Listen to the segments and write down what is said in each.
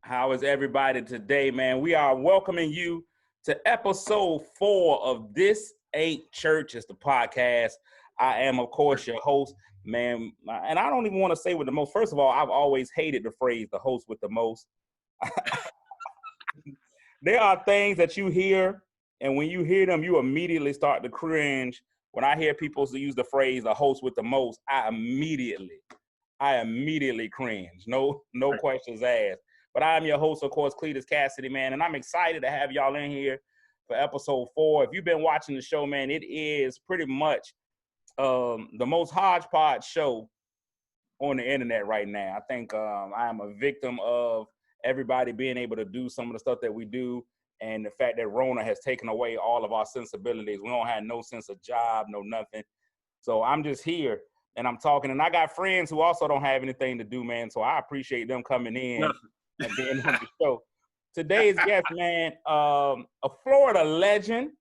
How is everybody today, man? We are welcoming you to episode 4 of This Ain't Church. It's the podcast. I am, of course, your host, man. And I don't even want to say with the most. First of all, I've always hated the phrase, the host with the most. There are things that you hear, and when you hear them, you immediately start to cringe. When I hear people use the phrase, the host with the most, I immediately cringe. No questions asked. But I'm your host, of course, Cletus Cassidy, man, and I'm excited to have y'all in here for episode 4. If you've been watching the show, man, it is pretty much the most hodgepodge show on the internet right now. I think I am a victim of everybody being able to do some of the stuff that we do, and the fact that Rona has taken away all of our sensibilities. We don't have no sense of job, no nothing. So I'm just here, and I'm talking, and I got friends who also don't have anything to do, man, so I appreciate them coming in and being on the show. Today's guest, man, a Florida legend,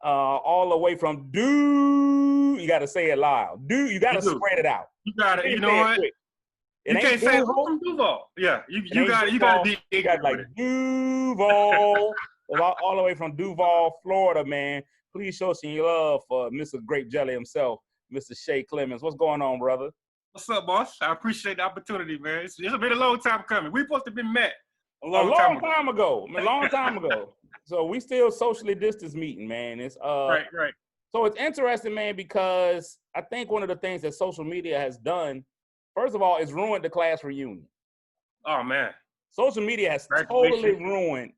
all the way from you got to say it loud. You got to spread it out. You got it. You know what? You can't say it from Duval. Yeah, you got to be like Duval, all the way from Duval, Florida, man. Please show some love for Mr. Grape Jelly himself, Mr. Shay Clemons. What's going on, brother? What's up, boss? I appreciate the opportunity, man. It's been a long time coming. We supposed to have been met a long time ago. So we still socially distance meeting, man. It's right. So it's interesting, man, because I think one of the things that social media has done, first of all, is ruined the class reunion. Oh, man. Social media has totally ruined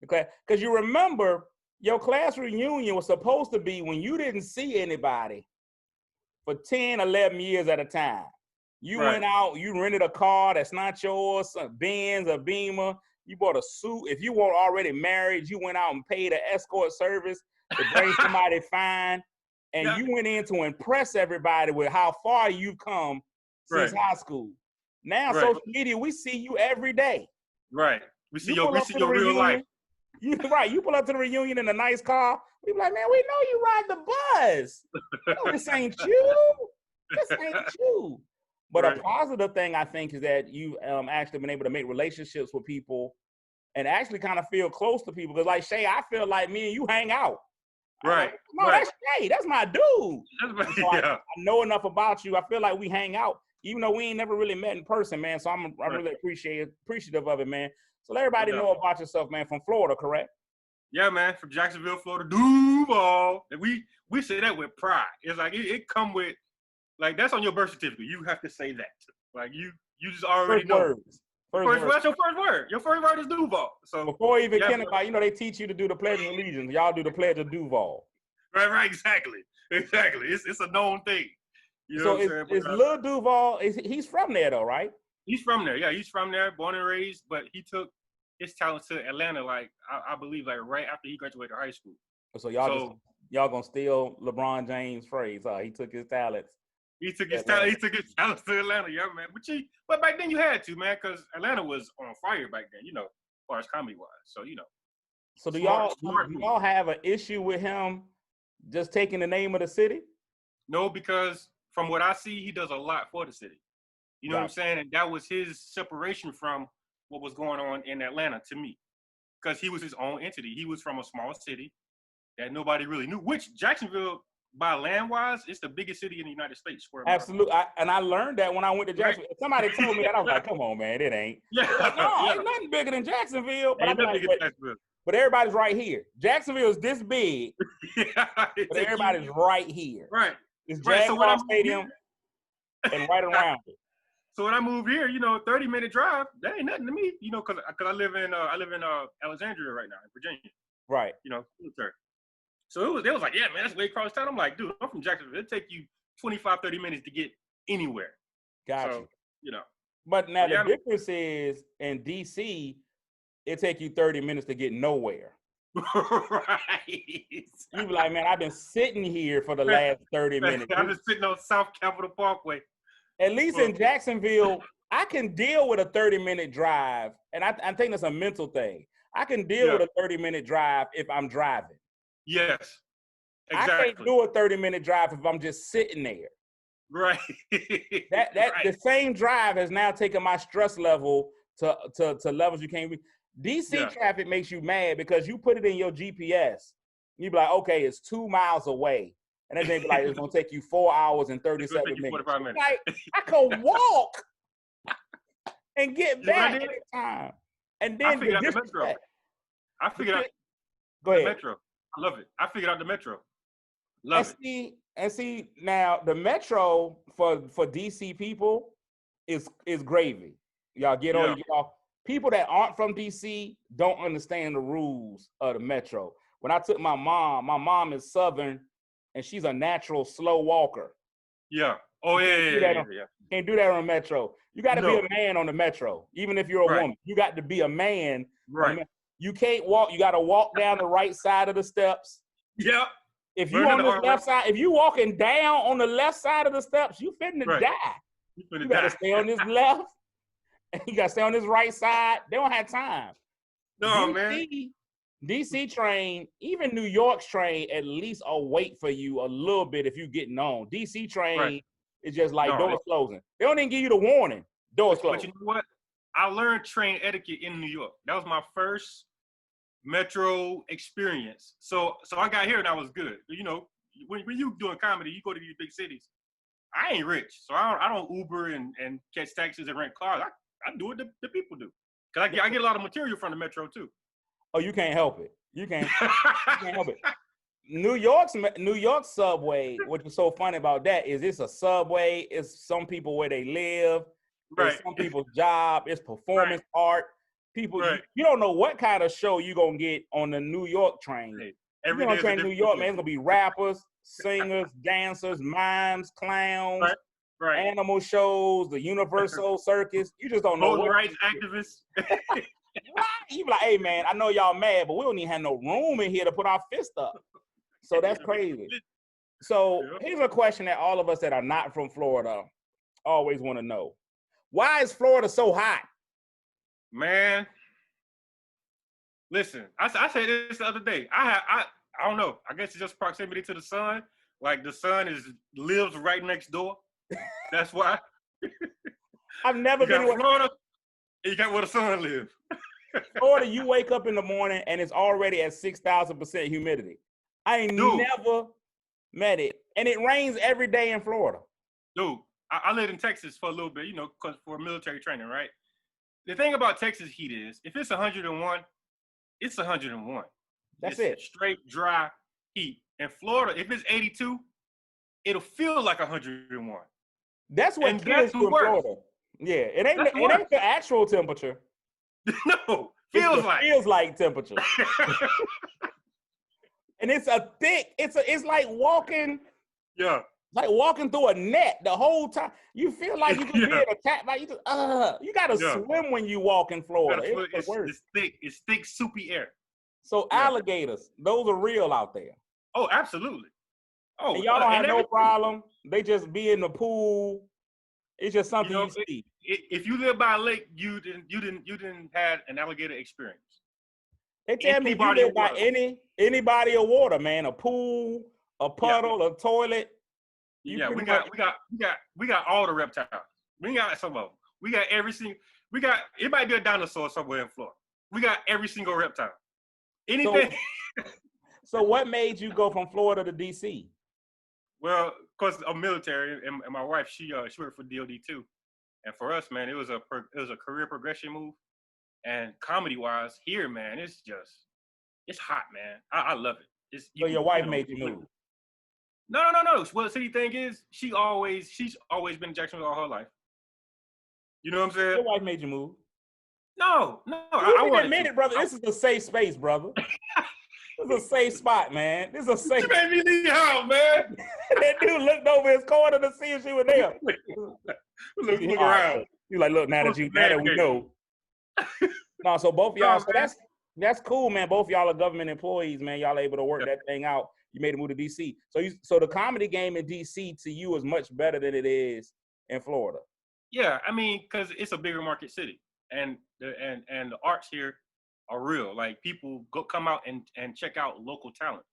the class. Because you remember, your class reunion was supposed to be when you didn't see anybody for 10, 11 years at a time. You went out, you rented a car that's not yours, a Benz, a Beamer. You bought a suit. If you weren't already married, you went out and paid an escort service to bring somebody fine. And you went in to impress everybody with how far you've come since high school. Now, social media, we see you every day. Right. We see your real life. You pull up to the reunion in a nice car. We be like, man, we know you ride the bus. No, this ain't you. But a positive thing, I think, is that you've actually been able to make relationships with people and actually kind of feel close to people. Because like Shay, I feel like me and you hang out. Right. No, that's Shay. That's my dude. I know enough about you. I feel like we hang out, even though we ain't never really met in person, man. So I'm really appreciative of it, man. So let everybody know about yourself, man, from Florida, correct? Yeah, man, from Jacksonville, Florida, Duval. And we say that with pride. It's like it come with, like, that's on your birth certificate. You have to say that. Like, you just already know. That's your first word. Your first word is Duval. So before even kindergarten, they teach you to do the Pledge of Allegiance. Y'all do the Pledge of Duval. Right, exactly. It's a known thing. You know what I'm saying? Is Lil Duval, he's from there though, right? He's from there. Yeah, he's from there, born and raised, but he took his talent to Atlanta, like, I believe, like, right after he graduated high school. So y'all gonna steal LeBron James' phrase, He took his talents. He took his talents to Atlanta, yeah, man. But back then you had to, man, because Atlanta was on fire back then, as far as comedy-wise. So, So do y'all have an issue with him just taking the name of the city? No, because from what I see, he does a lot for the city. You know what I'm saying? And that was his separation from what was going on in Atlanta to me, because he was his own entity. He was from a small city that nobody really knew, which Jacksonville, by land-wise, it's the biggest city in the United States. Absolutely. I learned that when I went to Jacksonville. Right. Somebody told me that. I was like, come on, man, it ain't. Ain't nothing bigger than Jacksonville. But everybody's right here. Jacksonville is this big, but everybody's right here. Right. It's Jaguar Stadium and right around it. So when I moved here, 30-minute drive, that ain't nothing to me, because I live in Alexandria right now, in Virginia. Right. So they was like, yeah, man, that's way across town. I'm like, dude, I'm from Jacksonville. It'll take you 25, 30 minutes to get anywhere. Gotcha. So, But now the difference is in D.C., it take you 30 minutes to get nowhere. Right. You be like, man, I've been sitting here for the last 30 minutes. I've been sitting on South Capitol Parkway. At least in Jacksonville, I can deal with a 30-minute drive, and I think that's a mental thing. I can deal with a 30-minute drive if I'm driving. Yes, exactly. I can't do a 30-minute drive if I'm just sitting there. Right. The same drive has now taken my stress level to levels you can't reach. DC traffic makes you mad because you put it in your GPS. You be like, okay, it's 2 miles away. And then they be like, it's gonna take you 4 hours and 37 minutes. 45 minutes. Like, I could walk and get back at the time. And then I figured out the metro. I figured out the metro. I love it. I figured out the metro. Love it. And see, now the metro for DC people is gravy. Y'all get on, y'all. People that aren't from DC don't understand the rules of the metro. When I took my mom is Southern, and she's a natural slow walker. Yeah. Oh, yeah. Can't do that on the metro. You got to be a man on the metro, even if you're a woman. You got to be a man. Right. You can't walk. You got to walk down the right side of the steps. Yep. If you on the left side, if you walking down on the left side of the steps, you finna die. You got to stay on this left, and you got to stay on this right side. They don't have time. No, man. DC train, even New York's train, at least will wait for you a little bit if you're getting on. DC train is just like doors closing. They don't even give you the warning. Doors closing. But you know what? I learned train etiquette in New York. That was my first metro experience. So I got here and I was good. You know, when you doing comedy, you go to these big cities. I ain't rich, so I don't Uber and catch taxis and rent cars. I do what the people do. Cause I get a lot of material from the metro too. Oh, you can't help it. You can't help it. New York subway, what is so funny about that is it's a subway. It's some people where they live. Right. It's some people's job. It's performance art. People, you don't know what kind of show you gonna get on the New York train. Hey, every day train in New York, man, it's gonna be rappers, singers, dancers, mimes, clowns, animal shows, the Universal Circus. You just don't know. Voting rights activists. You be like, hey man, I know y'all mad, but we don't even have no room in here to put our fist up. So that's crazy. So here's a question that all of us that are not from Florida always want to know. Why is Florida so hot? Man, listen, I said this the other day. I don't know. I guess it's just proximity to the sun. Like the sun lives right next door. That's why. I've never been to Florida. You got where the sun lives. Florida, you wake up in the morning and it's already at 6,000% humidity. I ain't never met it. And it rains every day in Florida. Dude, I lived in Texas for a little bit, you know, cause for military training, right? The thing about Texas heat is, if it's 101, it's 101. That's it. Straight, dry heat. In Florida, if it's 82, it'll feel like 101. That's what kids do in Florida. Yeah, it ain't the actual temperature. No, feels like temperature. And it's like walking. Yeah. Like walking through a net the whole time. You feel like you could be attacked. Like you gotta swim when you walk in Florida. It's thick, soupy air. So alligators, those are real out there. Oh, absolutely. Oh, and y'all don't have no problem. They just be in the pool. It's just something you see. If you live by a lake, you didn't have an alligator experience. They tell me if you live by any body of water, man, a pool, a puddle, a toilet. We got all the reptiles. We got some of them. It might be a dinosaur somewhere in Florida. We got every single reptile. Anything. So what made you go from Florida to DC? Well, because I'm military, and my wife, she worked for DOD too. And for us, man, it was a career progression move. And comedy-wise, here, man, it's hot, man. I love it. So your wife made you move? No. Well, the city thing is, she's always been in Jacksonville all her life. You know what I'm saying? Your wife made you move? No. I want to admit it, brother. This is a safe space, brother. This is a safe spot, man. This is a safe. You made me leave the house, man. That dude looked over his corner to see if she was there. Look around. He's like, look, now that we know. No, so both y'all. So that's cool, man. Both y'all are government employees, man. Y'all able to work that thing out. You made a move to DC. So the comedy game in DC to you is much better than it is in Florida. Yeah, I mean, because it's a bigger market city, and the arts here are real. Like people come out and check out local talent.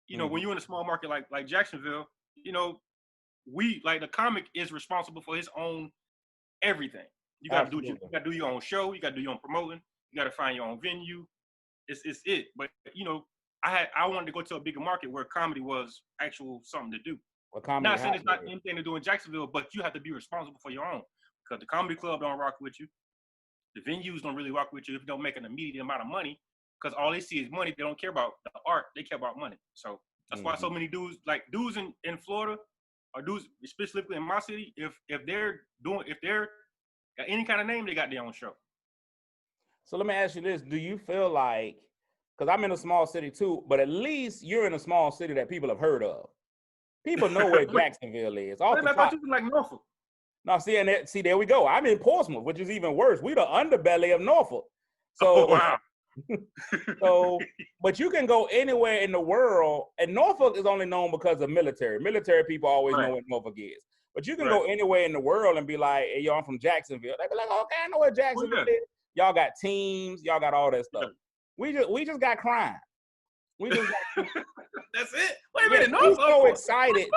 You know, when you're in a small market like Jacksonville, you know, the comic is responsible for his own everything. You got to do your own show. You got to do your own promoting. You got to find your own venue. It's it. But I wanted to go to a bigger market where comedy was actual something to do. Not saying it's not anything to do in Jacksonville, but you have to be responsible for your own, because the comedy club don't rock with you. The venues don't really rock with you if you don't make an immediate amount of money, because all they see is money. They don't care about the art. They care about money. So that's why so many dudes in Florida, or dudes specifically in my city, if they're got any kind of name, they got their own show. So let me ask you this. Do you feel like, because I'm in a small city too, but at least you're in a small city that people have heard of. People know where Jacksonville is. I thought you was like Norfolk. No, see, there we go. I'm in Portsmouth, which is even worse. We the underbelly of Norfolk. So, wow. So, but you can go anywhere in the world, and Norfolk is only known because of military. Military people always know what Norfolk is. But you can go anywhere in the world and be like, hey, yo, I'm from Jacksonville. They be like, okay, I know where Jacksonville is. Y'all got teams. Y'all got all that stuff. We just got crime. We just got That's it. Wait a minute. No, so excited.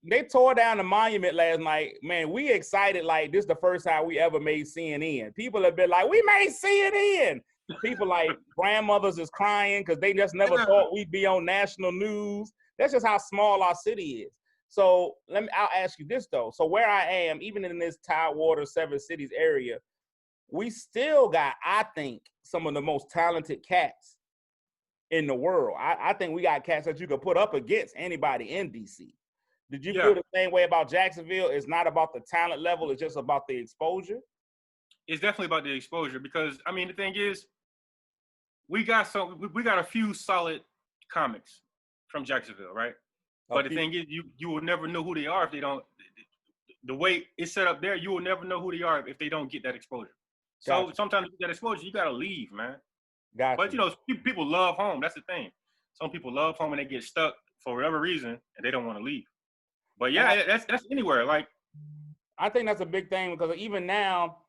They tore down the monument last night. Man, we excited like this is the first time we ever made CNN. People have been like, we made CNN. People like grandmothers is crying because they just never thought we'd be on national news. That's just how small our city is. So I'll ask you this though. So where I am, even in this Tidewater, Seven Cities area, we still got, I think, some of the most talented cats in the world. I think we got cats that you could put up against anybody in DC. Did you feel the same way about Jacksonville? It's not about the talent level, it's just about the exposure? It's definitely about the exposure, because I mean the thing is, we got a few solid comics from Jacksonville, right? But the thing is, you will never know who they are if they don't. The way it's set up there, you will never know who they are if they don't get that exposure. So sometimes to get that exposure, you gotta leave, man. But people love home. That's the thing. Some people love home and they get stuck for whatever reason and they don't want to leave. But yeah, that's anywhere. Like, I think that's a big thing, because even now,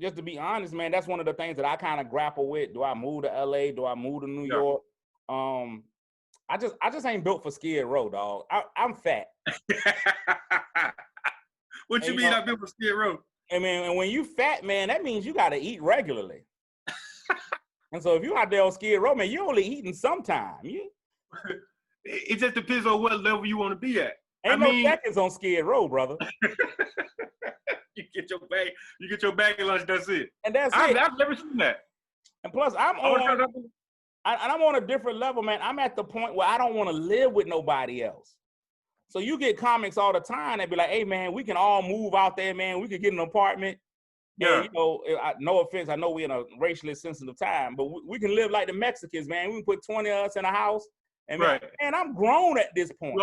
just to be honest, man, that's one of the things that I kind of grapple with. Do I move to LA? Do I move to New York? I just ain't built for Skid Row, dog. I'm fat. What you mean I'm built for Skid Row? I mean, and when you fat, man, that means you got to eat regularly. And so if you out there on Skid Row, man, you're only eating sometime. It just depends on what level you want to be at. Ain't no seconds on Skid Row, brother. You get your bag of lunch, that's it. And that's it. I've never seen that. And plus, I'm on a different level, man. I'm at the point where I don't want to live with nobody else. So you get comics all the time that be like, hey, man, we can all move out there, man. We could get an apartment. Yeah. And, no offense, I know we're in a racially sensitive time, but we can live like the Mexicans, man. We can put 20 of us in a house. And man, I'm grown at this point.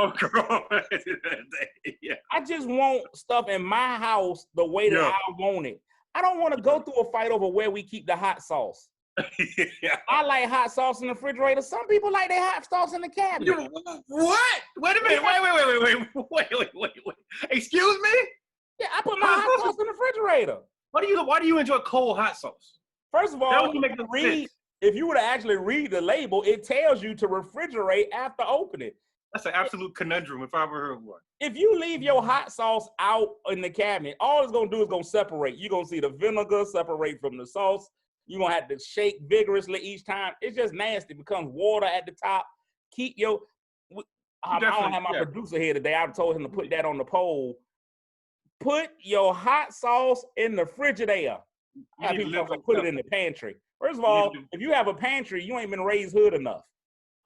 I just want stuff in my house the way that I want it. I don't want to go through a fight over where we keep the hot sauce. I like hot sauce in the refrigerator. Some people like their hot sauce in the cabinet. What? Wait a minute. Wait. Excuse me? Yeah, I put my hot sauce in the refrigerator. Why do you enjoy cold hot sauce? First of all, if you were to actually read the label, it tells you to refrigerate after opening. That's an absolute conundrum if I ever heard one. If you leave your hot sauce out in the cabinet, all it's going to do is going to separate. You're going to see the vinegar separate from the sauce. You're going to have to shake vigorously each time. It's just nasty. It becomes water at the top. I don't have my producer here today. I told him to put that on the poll. Put your hot sauce in the refrigerator. People put it in the pantry. First of all, if you have a pantry, you ain't been raised hood enough.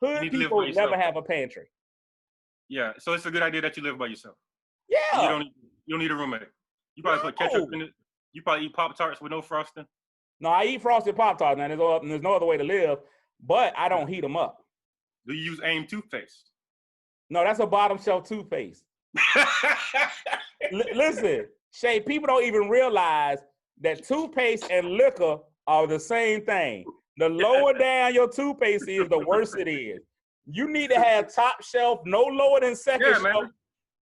Hood people never have a pantry. Yeah, so it's a good idea that you live by yourself. Yeah. You don't need a roommate. You probably put ketchup in it. You probably eat Pop-Tarts with no frosting. No, I eat frosted Pop-Tarts, man. There's no other way to live, but I don't heat them up. Do you use AIM toothpaste? No, that's a bottom shelf toothpaste. Listen, Shay, people don't even realize that toothpaste and liquor are the same thing. The lower down your toothpaste is, the worse it is. You need to have top shelf, no lower than second shelf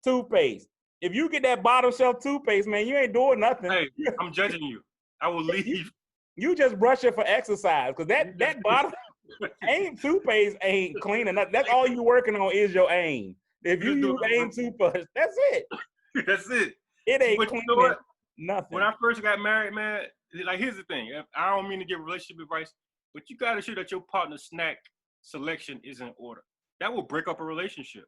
toothpaste. If you get that bottom shelf toothpaste, man, you ain't doing nothing. Hey, I'm judging you. I will leave. You just brush it for exercise, because that bottom AIM toothpaste ain't clean enough. That's all you working on is your AIM. If you use AIM toothpaste, that's it. That's it. It ain't clean nothing. When I first got married, man, like here's the thing. I don't mean to give relationship advice, but you got to ensure that your partner's snack selection is in order. That will break up a relationship.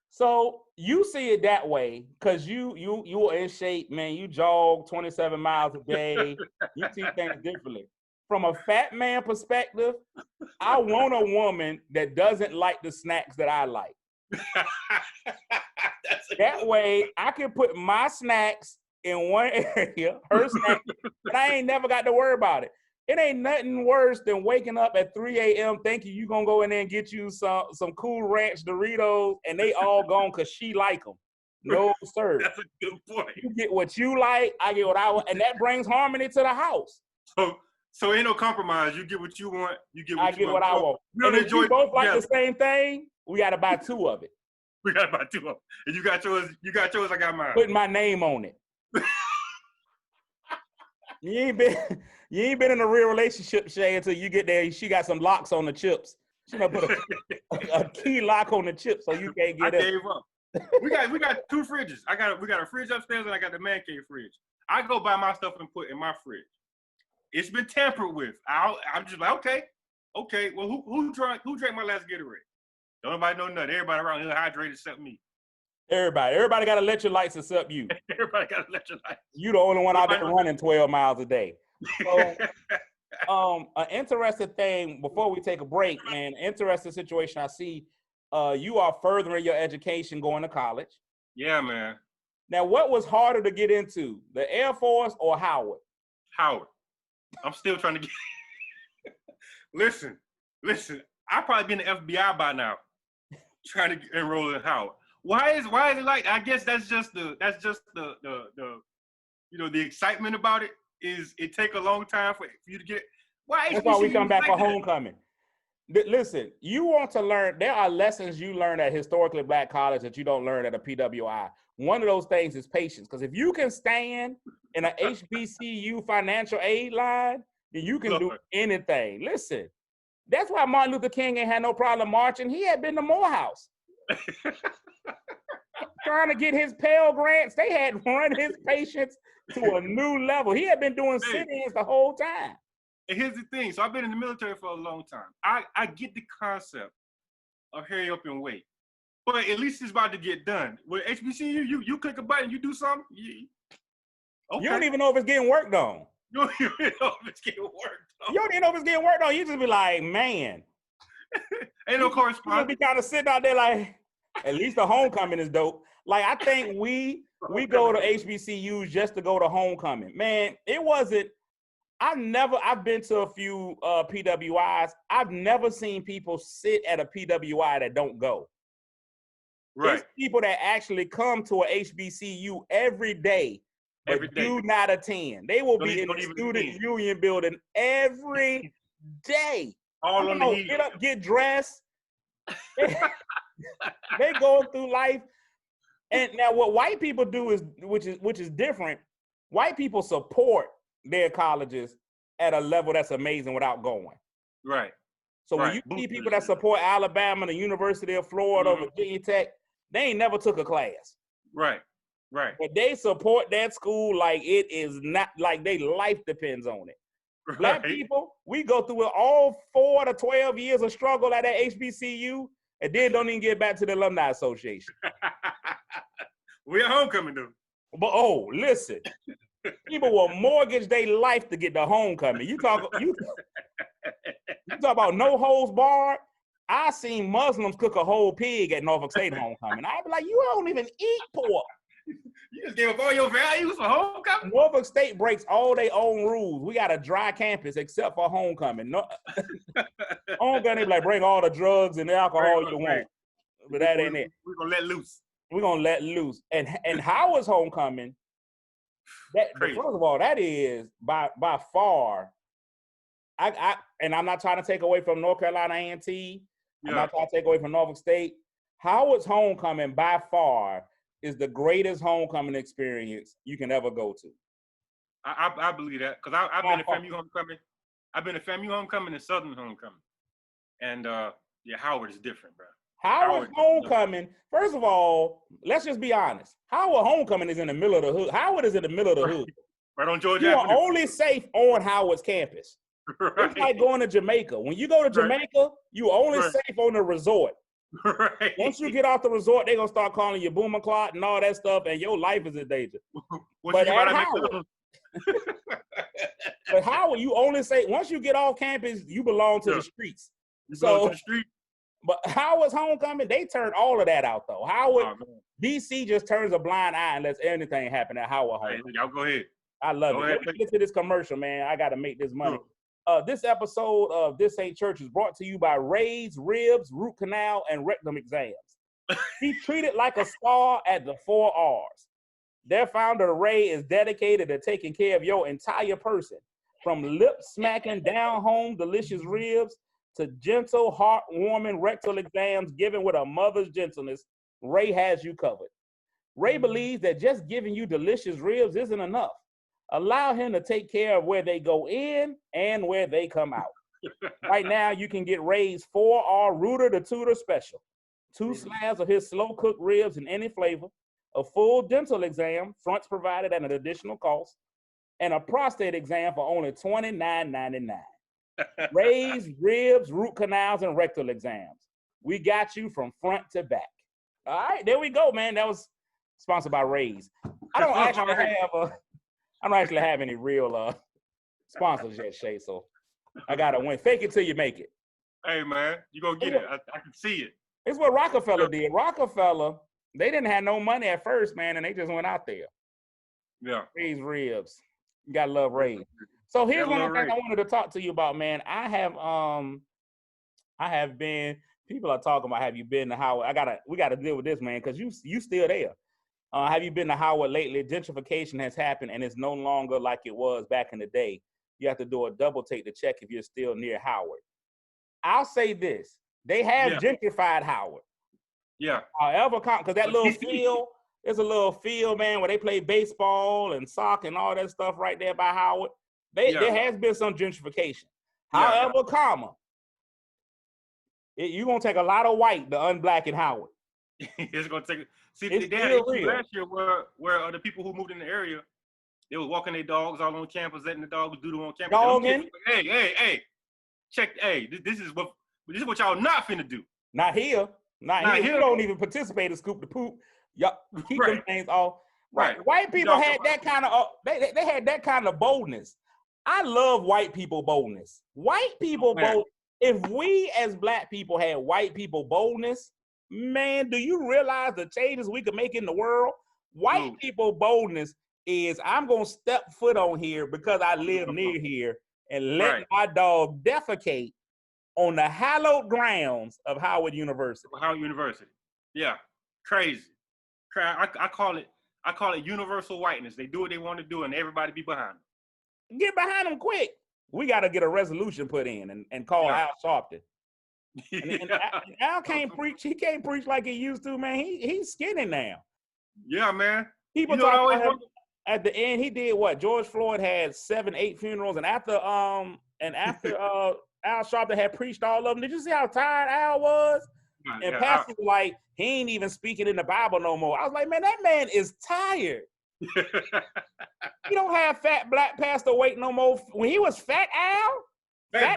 So you see it that way because you are in shape, man. You jog 27 miles a day. You see things differently. From a fat man perspective, I want a woman that doesn't like the snacks that I like. That way, I can put my snacks in one area, her snacks, and I ain't never got to worry about it. It ain't nothing worse than waking up at 3 a.m. thinking you gonna go in there and get you some Cool Ranch Doritos, and they all gone because she like them. No, sir. That's a good point. You get what you like, I get what I want, and that brings harmony to the house. So ain't no compromise. You get what you want. You get what I you get want. what I want. And if we both like the same thing, we got to buy 2 of it. We got to buy 2 of them. And you got yours. I got mine. Putting my name on it. You ain't been in a real relationship, Shay, until you get there. She got some locks on the chips. She done put a key lock on the chips so you can't get it. I gave up. We got 2 fridges. We got a fridge upstairs and I got the man cave fridge. I go buy my stuff and put in my fridge. It's been tampered with. I'm just like, okay. Well, who drank my last Gatorade? Don't nobody know nothing. Everybody around here hydrated except me. Everybody got electrolytes except you. Everybody got electrolytes. You the only one out there running 12 miles a day. So, an interesting thing before we take a break, man. Interesting situation I see. You are furthering your education, going to college. Yeah, man. Now, what was harder to get into, the Air Force or Howard? Howard. I'm still trying to get. Listen. I probably been in the FBI by now, trying to enroll in Howard. Why is it like? I guess that's just the the excitement about it is it take a long time for you to get. That's why we come back for homecoming. Listen, you want to learn. There are lessons you learn at historically Black college that you don't learn at a PWI. One of those things is patience, because if you can stand in an HBCU financial aid line, then you can do anything. Listen, that's why Martin Luther King ain't had no problem marching. He had been to Morehouse. Trying to get his Pell Grants, they had run his patience to a new level. He had been doing sit-ins the whole time. And here's the thing. So I've been in the military for a long time. I get the concept of hurry up and wait. But at least it's about to get done. With HBCU, you click a button, you do something. Okay. You don't even know if it's getting worked on. You don't even know if it's getting worked on. You don't even know if it's getting worked on. You just be like, man. Ain't no correspondence. You be kind of sitting out there like, at least the homecoming is dope. Like, I think we go to HBCUs just to go to homecoming. Man, it wasn't. I've been to a few PWIs. I've never seen people sit at a PWI that don't go. Right. There's people that actually come to a HBCU every day, but do not attend. They will be in the student union building every day. All on the get up, get dressed. They go through life. And now what white people do is, which is different, white people support their colleges at a level that's amazing without going. Right. So when you see people that support Alabama, the University of Florida, Virginia Tech, they ain't never took a class. Right. Right. But they support that school like it is not, like their life depends on it. Right. Black people, we go through it all 4 to 12 years of struggle at that HBCU, and then don't even get back to the Alumni Association. We at homecoming, though. But listen, people will mortgage their life to get to homecoming. You talk about no holds barred. I seen Muslims cook a whole pig at Norfolk State homecoming. I'd be like, you don't even eat pork. You just gave up all your values for homecoming? Norfolk State breaks all their own rules. We got a dry campus except for homecoming. No, homecoming, they be like, bring all the drugs and the alcohol you want. But that ain't it. We're going to let loose. We're going to let loose. And Howard's homecoming, first of all, that is by far, and I'm not trying to take away from North Carolina A&T. I'm not trying to take away from Norfolk State. Howard's homecoming by far is the greatest homecoming experience you can ever go to. I believe that, because I've been to FAMU homecoming. I've been to FAMU homecoming and Southern homecoming. And Howard is different, bro. Howard's homecoming, first of all, let's just be honest. Howard homecoming is in the middle of the hood. Howard is in the middle of the hood. Right on Georgia You are Avenue. only safe on Howard's campus. Right. It's like going to Jamaica. When you go to Jamaica, you only safe on the resort. Right. Once you get off the resort, they're gonna start calling you boomer clot and all that stuff, and your life is in danger. But at Howard, but Howard, you only say once you get off campus, you belong to the streets. You belong to the street. But Howard's homecoming, they turned all of that out though. Howard, DC just turns a blind eye and lets anything happen at Howard homecoming. Hey, y'all go ahead. I love it. Let me get to this commercial, man. I got to make this money. This episode of This Ain't Church is brought to you by Ray's Ribs, Root Canal, and Rectum Exams. Be treated like a star at the 4 R's. Their founder, Ray, is dedicated to taking care of your entire person. From lip-smacking, down-home, delicious ribs to gentle, heartwarming rectal exams given with a mother's gentleness, Ray has you covered. Ray believes that just giving you delicious ribs isn't enough. Allow him to take care of where they go in and where they come out. Right now, you can get Ray's 4R Rooter to Tutor Special. 2 slabs of his slow-cooked ribs in any flavor, a full dental exam, fronts provided at an additional cost, and a prostate exam for only $29.99. Ray's Ribs, Root Canals, and Rectal Exams. We got you from front to back. All right, there we go, man. That was sponsored by Ray's. I don't actually have any real sponsors yet, Shay, so I got to win. Fake it till you make it. Hey, man, you go get it. I can see it. It's what Rockefeller did. Rockefeller, they didn't have no money at first, man, and they just went out there. Yeah. Ray's Ribs. You got to love Ray's. So here's one of the things I wanted to talk to you about, man. I have been, people are talking about, have you been to Howard? We got to deal with this, man, because you still there. Have you been to Howard lately? Gentrification has happened, and it's no longer like it was back in the day. You have to do a double take to check if you're still near Howard. I'll say this. They have gentrified Howard. Yeah. However, because that little field, there's a little field, man, where they play baseball and soccer and all that stuff right there by Howard. There has been some gentrification. However, you're going to take a lot of white to unblacken Howard. It's going to take they had an issue last year where the people who moved in the area, they was walking their dogs all on campus, letting the dogs do them on campus. Dogging. Hey, check. Hey, this is what y'all not finna do. Not here. Not here. You don't even participate in Scoop the Poop. Y'all keep them things off. Right. White people had that kind of they had that kind of boldness. I love white people boldness. White people bold. If we as black people had white people boldness, man, do you realize the changes we could make in the world? White people boldness is I'm gonna step foot on here because I live near here and let my dog defecate on the hallowed grounds of Howard University. Howard University. Yeah. Crazy. I call it universal whiteness. They do what they want to do and everybody be behind them. Get behind them quick. We got to get a resolution put in and call Al Sharpton. And Al can't preach. He can't preach like he used to, man. He's skinny now. Yeah, man. People talk about him at the end. He did what? George Floyd had 7, 8 funerals, and after Al Sharpton had preached all of them. Did you see how tired Al was? And Pastor was like, he ain't even speaking in the Bible no more. I was like, man, that man is tired. You don't have fat black pastor wait no more. When he was fat Al,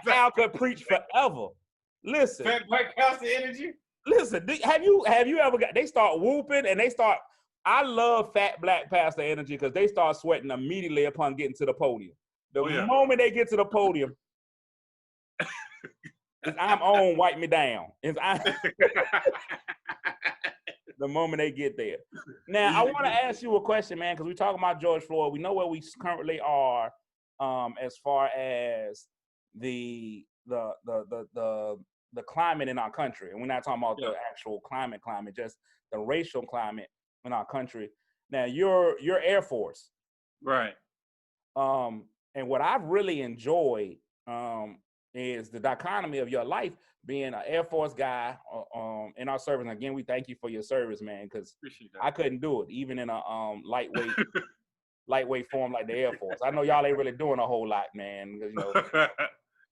Al could preach forever. Listen, fat black pastor energy. Listen, have you ever got? They start whooping and they start. I love fat black pastor energy because they start sweating immediately upon getting to the podium. The moment they get to the podium, I'm on, wipe me down. The moment they get there. Now, I want to ask you a question, man, because we're talking about George Floyd. We know where we currently are as far as the climate in our country. And we're not talking about the actual climate, just the racial climate in our country. Now, you're Air Force. Right. And what I've really enjoyed is the dichotomy of your life being an Air Force guy in our service. And again, we thank you for your service, man, because I couldn't do it, even in a lightweight form like the Air Force. I know y'all ain't really doing a whole lot, man. You know,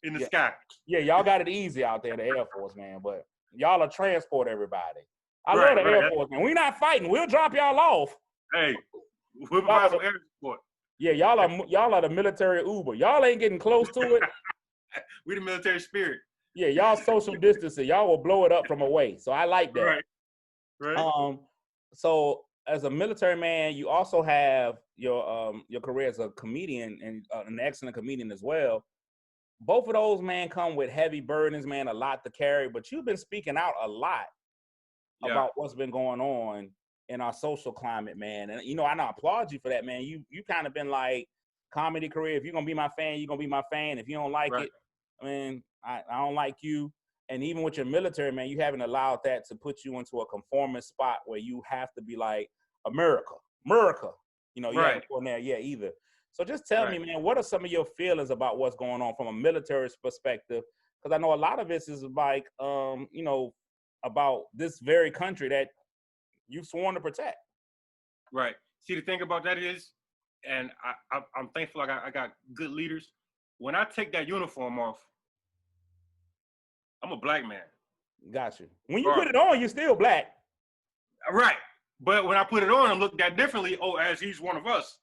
in the sky. Yeah, y'all got it easy out there, the Air Force, man. But y'all are transport everybody. I love the Air Force, man. We're not fighting. We'll drop y'all off. Hey, we'll provide some air support. Yeah, y'all are the military Uber. Y'all ain't getting close to it. We the military spirit. Yeah, y'all social distancing. Y'all will blow it up from away. So I like that. Right. So as a military man, you also have your career as a comedian and an excellent comedian as well. Both of those, man, come with heavy burdens, man, a lot to carry. But you've been speaking out a lot about what's been going on in our social climate, man. And, you know, I applaud you for that, man. You kind of been like, comedy career, if you're going to be my fan, you're going to be my fan. If you don't like it, I mean, I don't like you. And even with your military, man, you haven't allowed that to put you into a conformist spot where you have to be like, America. You know, you haven't gone there yet either. So just tell me, man, what are some of your feelings about what's going on from a military perspective? Because I know a lot of this is like, you know, about this very country that you've sworn to protect. Right. See, the thing about that is, and I'm thankful I got good leaders. When I take that uniform off, I'm a black man. Got you. When you put it on, you're still black. Right. But when I put it on, I'm looked at differently. Oh, as he's one of us.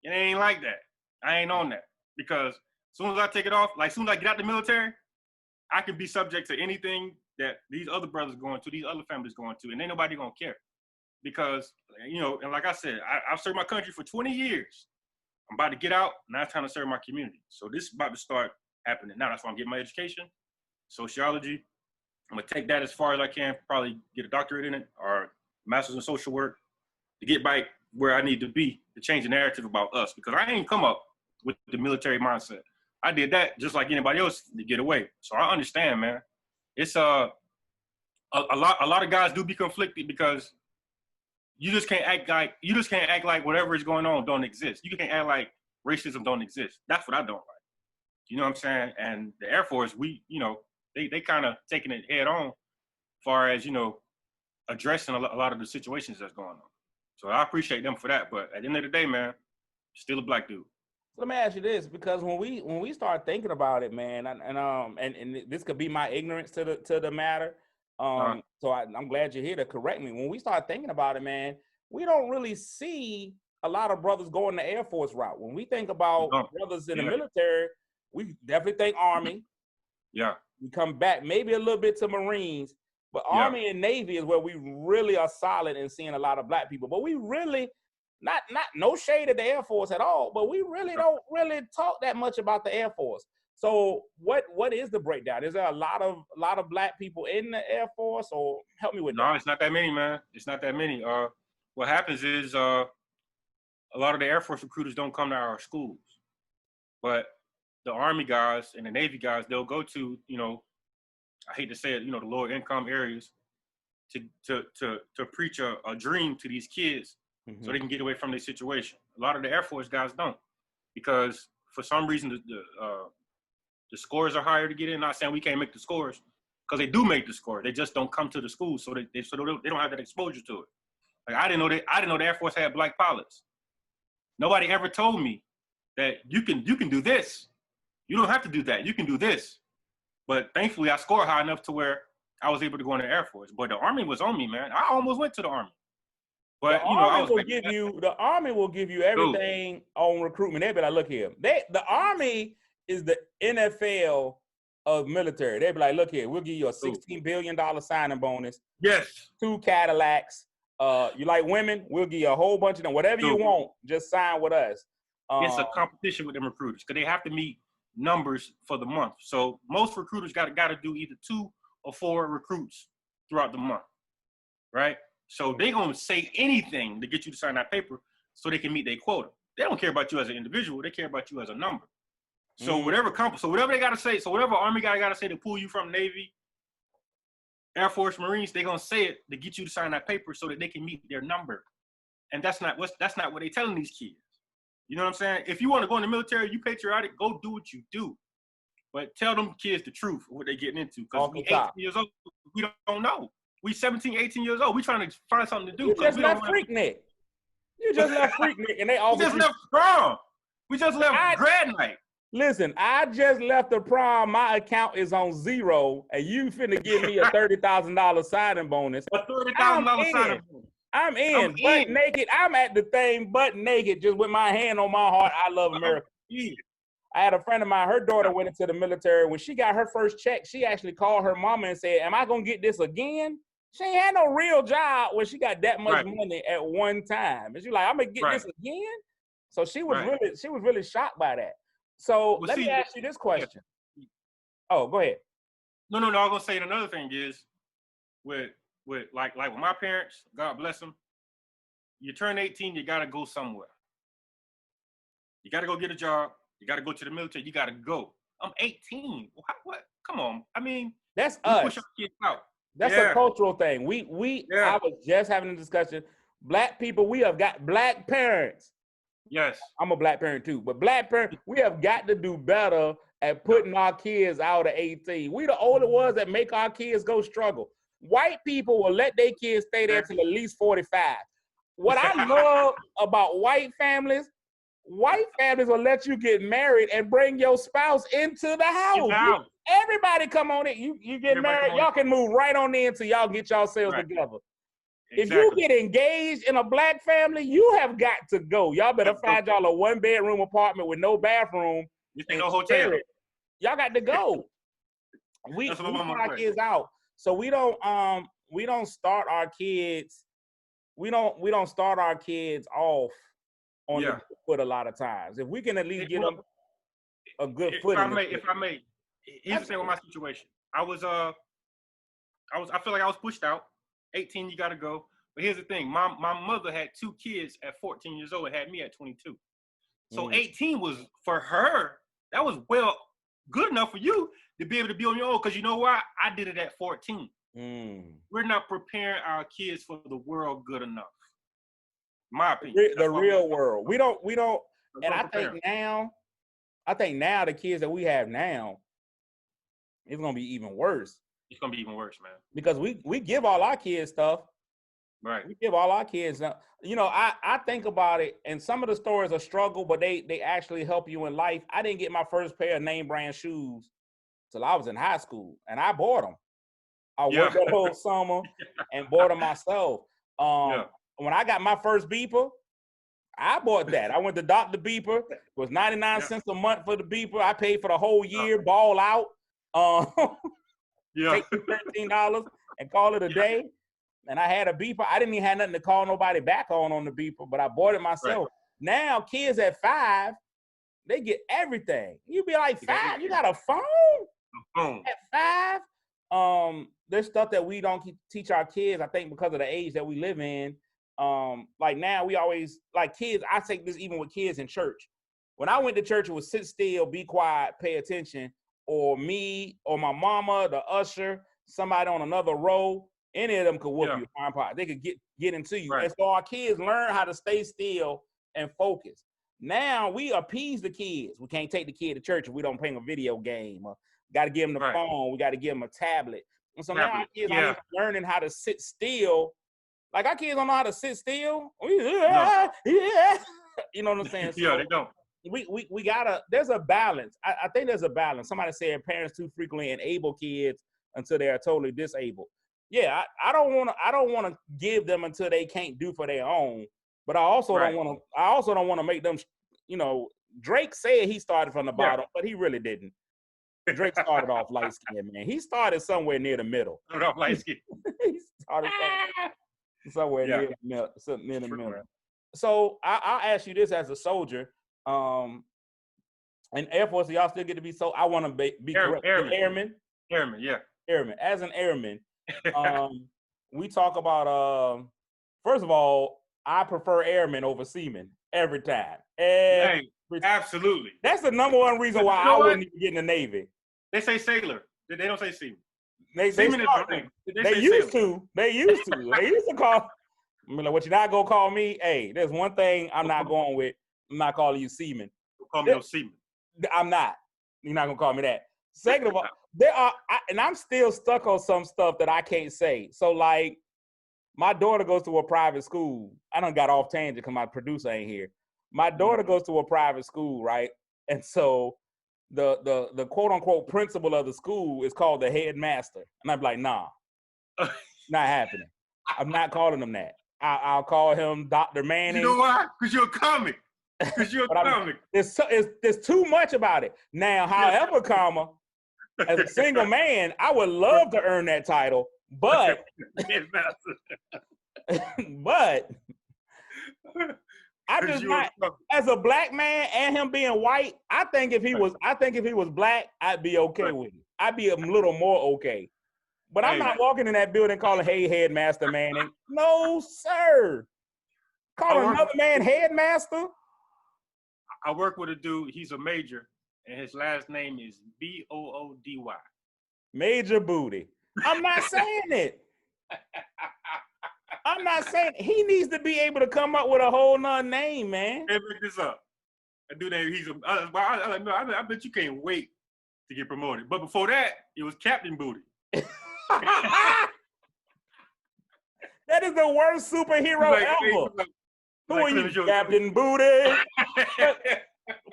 It ain't like that. I ain't on that. Because as soon as I take it off, like as soon as I get out the military, I can be subject to anything that these other brothers going to, these other families going to, and ain't nobody gonna care. Because, you know, and like I said, I've served my country for 20 years. I'm about to get out, now it's time to serve my community. So this is about to start happening now. That's why I'm getting my education, sociology. I'm gonna take that as far as I can, probably get a doctorate in it or master's in social work to get back where I need to be to change the narrative about us. Because I ain't come up with the military mindset. I did that just like anybody else to get away. So I understand, man. It's a lot of guys do be conflicted because you just can't act like whatever is going on don't exist. You can't act like racism don't exist. That's what I don't like. You know what I'm saying? And the Air Force, we, you know, they kind of taking it head on, far as, you know, addressing a lot of the situations that's going on. So I appreciate them for that. But at the end of the day, man, still a black dude. Let me ask you this, because when we start thinking about it, man, and this could be my ignorance to the matter. So I'm glad you're here to correct me. When we start thinking about it, man, we don't really see a lot of brothers going the Air Force route. When we think about brothers in the military, we definitely think Army. Yeah. We come back maybe a little bit to Marines, but Army and Navy is where we really are solid in seeing a lot of black people. But we really not no shade at the Air Force at all, but we really don't really talk that much about the Air Force. So what is the breakdown? Is there a lot of black people in the Air Force, or help me with that? No, it's not that many, man. It's not that many. What happens is a lot of the Air Force recruiters don't come to our schools, but the Army guys and the Navy guys, they'll go to, you know, I hate to say it, you know, the lower income areas to preach a dream to these kids so they can get away from their situation. A lot of the Air Force guys don't, because for some reason the scores are higher to get in. Not saying we can't make the scores, because they do make the score. They just don't come to the school, so they don't have that exposure to it. Like I didn't know the Air Force had black pilots. Nobody ever told me that you can do this. You don't have to do that. You can do this. But thankfully, I scored high enough to where I was able to go in the Air Force. But the Army was on me, man. I almost went to the Army. But the Army will give you everything on recruitment. They'll be like, look here. The Army is the NFL of military. They'll be like, look here, we'll give you a $16 billion signing bonus. Yes. 2 Cadillacs. You like women? We'll give you a whole bunch of them. Whatever you want, just sign with us. It's a competition with them recruiters because they have to meet numbers for the month. So most recruiters got to do either 2 or 4 recruits throughout the month, right? So they gonna say anything to get you to sign that paper so they can meet their quota. They don't care about you as an individual. They care about you as a number. So whatever they gotta say, so whatever Army guy gotta say to pull you from Navy, Air Force, Marines, they gonna say it to get you to sign that paper so that they can meet their number. And that's not what they telling these kids. You know what I'm saying? If you want to go in the military, you patriotic, go do what you do. But tell them kids the truth of what they're getting into. Because we 18 years old, we don't know. We 17, 18 years old. We trying to find something to do. You just left Freaknik. You just left Freaknik, and they all. We just left prom. We just left grad night. Listen, I just left the prom. My account is on 0, and you finna give me a $30,000 signing bonus. A $30,000 signing bonus. I'm in, I'm butt in. naked. I'm at the thing, butt naked, just with my hand on my heart. I love America. I had a friend of mine, her daughter went into the military. When she got her first check, she actually called her mama and said, am I going to get this again? She ain't had no real job when she got that much money at one time. And she's like, I'm going to get this again? So she was really shocked by that. So let me ask you this question. Oh, go ahead. No, I was going to say another thing is with like with my parents, God bless them, you turn 18, you got to go somewhere. You got to go get a job. You got to go to the military. You got to go. I'm 18. What? Come on. I mean, that's us. Push our kids out. That's a cultural thing. I was just having a discussion. Black people, we have got black parents. Yes. I'm a black parent too, but black parents, we have got to do better at putting our kids out at 18. We the older ones that make our kids go struggle. White people will let their kids stay there till at least 45. What I love about white families will let you get married and bring your spouse into the house. Everybody come on in. You get married, y'all can move right on in till y'all get yourselves together. Exactly. If you get engaged in a black family, you have got to go. Y'all better find y'all a 1-bedroom apartment with no bathroom. No hotel. Y'all got to go. We put our kids out. So we don't start our kids. We don't start our kids off on the foot a lot of times. If we can at least get them a good foot. If I may, here's the thing with my situation. I feel like I was pushed out. 18, you got to go. But here's the thing. My mother had 2 kids at 14 years old and had me at 22. So 18 was, for her, that was good enough for you to be able to be on your own. Because you know why? I did it at 14. We're not preparing our kids for the world good enough. My opinion. The real world. We don't. And I think now the kids that we have now, it's going to be even worse. It's going to be even worse, man. Because we give all our kids stuff. Right. We give all our kids, I think about it, and some of the stories are struggle, but they actually help you in life. I didn't get my first pair of name brand shoes till I was in high school, and I bought them. I worked that whole summer and bought them myself. When I got my first beeper, I bought that. I went to Dr. Beeper. It was 99 cents a month for the beeper. I paid for the whole year, ball out. Take $13 and call it a day. And I had a beeper. I didn't even have nothing to call nobody back on the beeper, but I bought it myself. Now, kids at 5, they get everything. You be like, 5? You got a phone? At 5? There's stuff that we don't teach our kids, I think, because of the age that we live in. Like now, we always, like kids, I take this even with kids in church. When I went to church, it was sit still, be quiet, pay attention, or me, or my mama, the usher, somebody on another row. Any of them could whoop you. They could get into you. And so our kids learn how to stay still and focus. Now we appease the kids. We can't take the kid to church if we don't play a video game. Got to give them the phone. We got to give them a tablet. And so now our kids are learning how to sit still. Like our kids don't know how to sit still. You know what I'm saying? So they don't. We gotta. There's a balance. I think there's a balance. Somebody said parents too frequently enable kids until they are totally disabled. Yeah, I don't want to give them until they can't do for their own. But I also don't want to make them. Drake said he started from the bottom, but he really didn't. Drake started off light skinned, man. He started somewhere near the middle. Started off light skinned. He started somewhere near the middle. So I'll ask you this as a soldier. In Air Force, y'all still get to be so. I want to be correct. Airman. Airman, yeah. Airman. As an airman, we talk about. First of all, I prefer airmen over seamen every time. Absolutely. That's the number one reason why I wouldn't even get in the Navy. They say sailor. They don't say seaman. They used to call. I mean, like, what you not gonna call me? Hey, there's one thing I'm not going with. I'm not calling you seaman. Don't call me no seaman. I'm not. You're not gonna call me that. Second of all, and I'm still stuck on some stuff that I can't say. So like, my daughter goes to a private school. I done got off tangent because my producer ain't here. My daughter goes to a private school, right? And so the quote unquote principal of the school is called the headmaster. And I'm like, nah, not happening. I'm not calling them that. I'll call him Dr. Manning. You know why? Because you're a comic. Because you're a comic. There's too much about it. Now, however, comma, as a single man, I would love to earn that title, but but I just not as a black man and him being white. I think if he was black, I'd be okay with it. I'd be a little more okay. But I'm not walking in that building calling, "Hey, Headmaster Manning." No, sir. Calling another man Headmaster. I work with a dude. He's a major, and his last name is Boody. Major Booty. I'm not saying it. I'm not saying it. He needs to be able to come up with a whole nother name, man. Hey, look this up. A dude named I bet you can't wait to get promoted. But before that, it was Captain Booty. That is the worst superhero ever. Who are you, Captain Booty?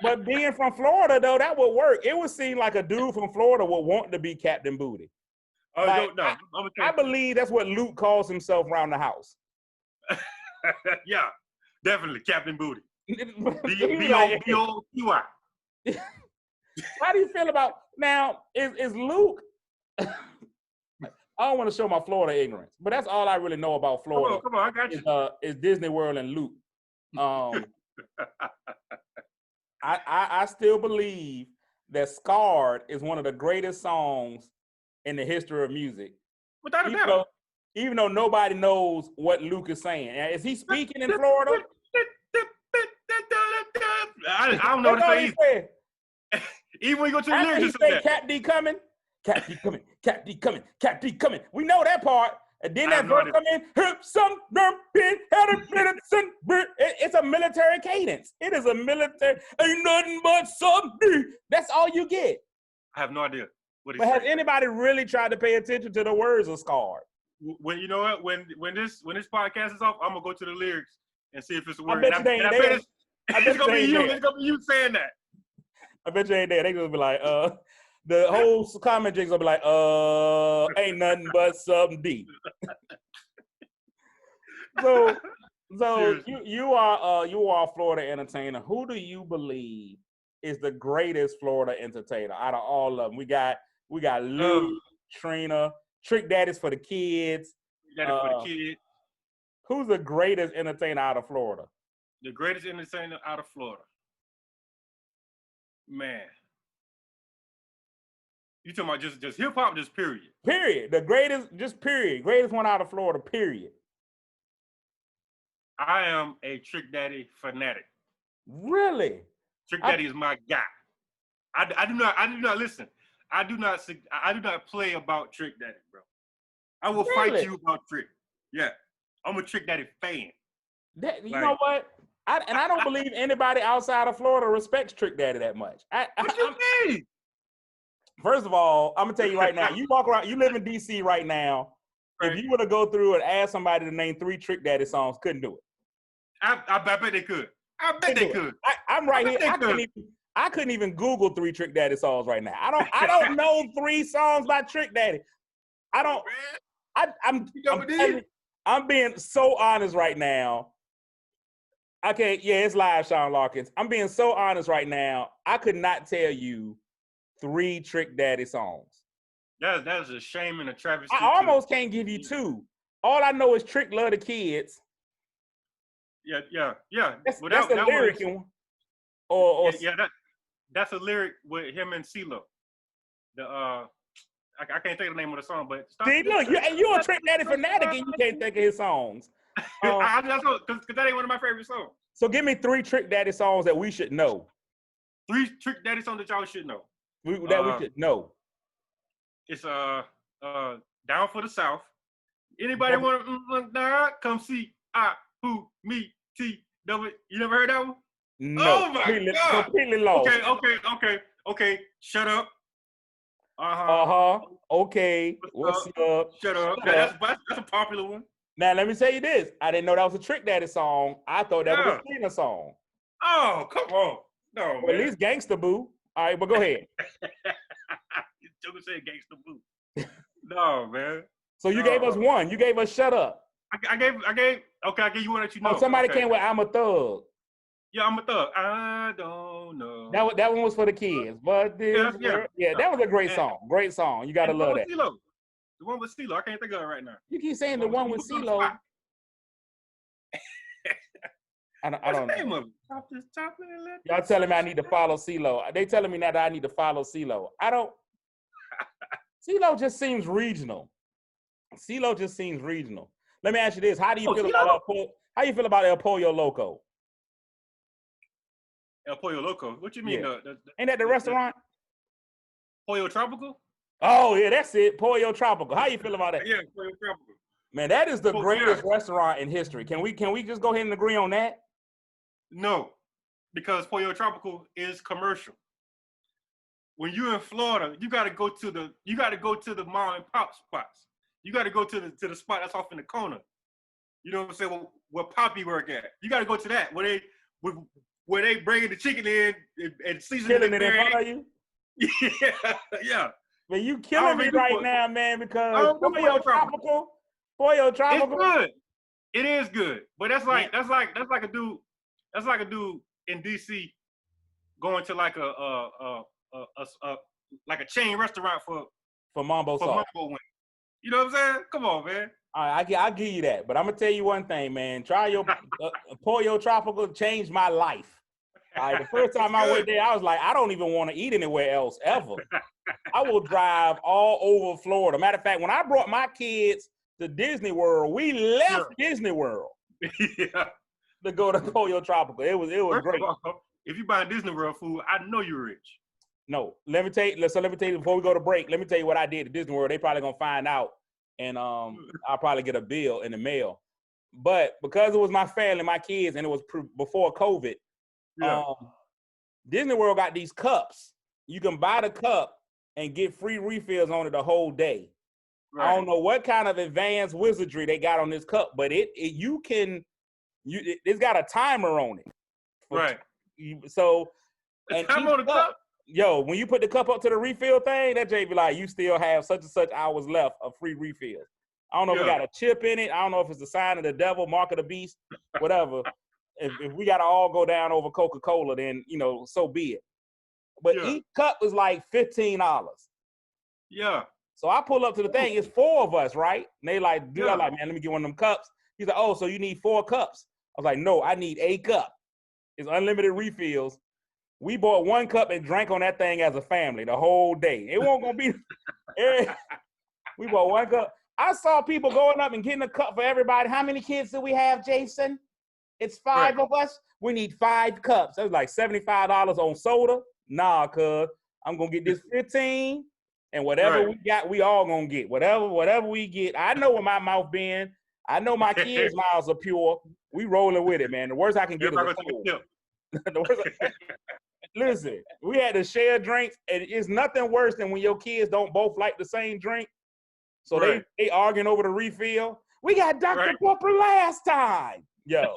But being from Florida, though, that would work. It would seem like a dude from Florida would want to be Captain Booty. No. I believe that's what Luke calls himself around the house. Yeah, definitely, Captain Booty. B-O-T-Y. How do you feel about, now, is Luke... I don't want to show my Florida ignorance, but that's all I really know about Florida. Come on, I got you. Is Disney World and Luke. I still believe that "Scarred" is one of the greatest songs in the history of music. Without a doubt. Even though nobody knows what Luke is saying. Is he speaking in Florida? I don't know what to say. Even when you go to the lyrics, he say Cat D coming. Cat D coming, Cat D coming, Cat D coming. We know that part. And then that verse come in. It's a military cadence. It is a military. Ain't nothing but something. That's all you get. I have no idea what he's saying. But has anybody really tried to pay attention to the words of "Scarred"? When you know what? When this podcast is off, I'm gonna go to the lyrics and see if it's a word. I bet you they ain't there. It's gonna be you. It's gonna be you saying that. I bet you ain't there. They gonna be like, the whole comment jigs will be like, ain't nothing but something deep. So you are a Florida entertainer. Who do you believe is the greatest Florida entertainer out of all of them? We got Lou, Trina, Trick Daddies for the kids. Who's the greatest entertainer out of Florida? The greatest entertainer out of Florida. Man. You talking about just hip hop, just period? Period. The greatest, just period. Greatest one out of Florida, period. I am a Trick Daddy fanatic. Really? Trick Daddy is my guy. I do not listen. I do not play about Trick Daddy, bro. I will fight you about Trick. Yeah. I'm a Trick Daddy fan. You know what? I don't believe anybody outside of Florida respects Trick Daddy that much. What you mean? First of all, I'm gonna tell you right now. You walk around. You live in DC right now. Right. If you were to go through and ask somebody to name 3 Trick Daddy songs, couldn't do it. I bet they could. I bet they could. I'm right here. I couldn't even Google 3 Trick Daddy songs right now. I don't know 3 songs by Trick Daddy. I'm being so honest right now. Okay, yeah, it's live, Sean Larkins. I'm being so honest right now. I could not tell you 3 Trick Daddy songs. That is a shame and a travesty. I almost can't give you 2. All I know is Trick Love the Kids. Yeah. That's a lyric one. That's a lyric with him and CeeLo. I can't think of the name of the song, but see, look, you're a Trick Daddy fanatic and you can't think of his songs. Because that ain't one of my favorite songs. So give me 3 Trick Daddy songs that we should know. 3 Trick Daddy songs that y'all should know. We should know. It's Down for the South. Anybody want to come see who me T W? You never heard that one? No. Oh my God. Completely lost. Okay. Shut up. Okay. What's up? Shut up. That's a popular one. Now let me tell you this. I didn't know that was a Trick Daddy song. I thought that was a Tina song. Oh, come on. No, man. At least Gangsta Boo. All right, but go ahead. Joker said Gangsta Boo. No, man. So you gave us one. You gave us Shut Up. I gave. Okay, I gave you one that you know. Oh, somebody okay. came with I'm a Thug. Yeah, I'm a thug. I don't know. That one was for the kids. But this that was a great song. Great song. You gotta love that. CeeLo. The one with CeeLo. I can't think of it right now. You keep saying the one with CeeLo. I don't know. What's the name of it? Y'all telling me I need to follow CeeLo. They telling me now that I need to follow CeeLo. I don't. CeeLo just seems regional. CeeLo just seems regional. Let me ask you this: how do you feel about El Pollo Loco? El Pollo Loco. What you mean? Yeah. Ain't that the restaurant? Pollo Tropical? Oh yeah, that's it. Pollo Tropical. How you feel about that? Yeah, Pollo Tropical. Man, that is the greatest restaurant in history. Can we just go ahead and agree on that? No, because Pollo Tropical is commercial. When you're in Florida, you got to go to the mom and pop spots. You got to go to the spot that's off in the corner. You know what I'm saying? Where Poppy work at. You got to go to that where they bringing the chicken in and seasoning it in front of you. Yeah. Man, you killing me right now, man. Because Pollo Tropical. It's good. It is good, but that's like a dude in DC going to like a chain restaurant for Mambo sauce. Mambo wing. You know what I'm saying? Come on, man. All right, I'll give you that, but I'm gonna tell you one thing, man. Try your Pollo Tropical. Changed my life. All right, the first time I went there, I was like, I don't even want to eat anywhere else ever. I will drive all over Florida. Matter of fact, when I brought my kids to Disney World, we left Disney World to go to Pollo Tropical. It was great. If you buy Disney World food, I know you're rich. No, let me tell you before we go to break. Let me tell you what I did at Disney World. They probably gonna find out, and I'll probably get a bill in the mail. But because it was my family, my kids, and it was before COVID, Disney World got these cups. You can buy the cup and get free refills on it the whole day. Right. I don't know what kind of advanced wizardry they got on this cup, but it's got a timer on it. Right. So, and time on the cup. Yo, when you put the cup up to the refill thing, that Jay be like, you still have such and such hours left of free refills. I don't know if we got a chip in it. I don't know if it's a sign of the devil, mark of the beast, whatever. If we got to all go down over Coca-Cola, then, so be it. But each cup is like $15. Yeah. So I pull up to the thing. It's 4 of us, right? And they like, man, let me get one of them cups. He's like, oh, so you need 4 cups. I was like, no, I need a cup. It's unlimited refills. We bought 1 cup and drank on that thing as a family the whole day. It won't gonna be. We bought 1 cup. I saw people going up and getting a cup for everybody. How many kids do we have, Jason? It's 5 of us. We need 5 cups. That was like $75 on soda. Nah, cuz I'm gonna get this 15, and whatever we got, we all gonna get. Whatever we get. I know where my mouth been. I know my kids' mouths are pure. We rolling with it, man. The worst I can get is a cold. Listen, we had to share drinks, and it's nothing worse than when your kids don't both like the same drink. So they arguing over the refill. We got Dr. Pepper last time. Yo.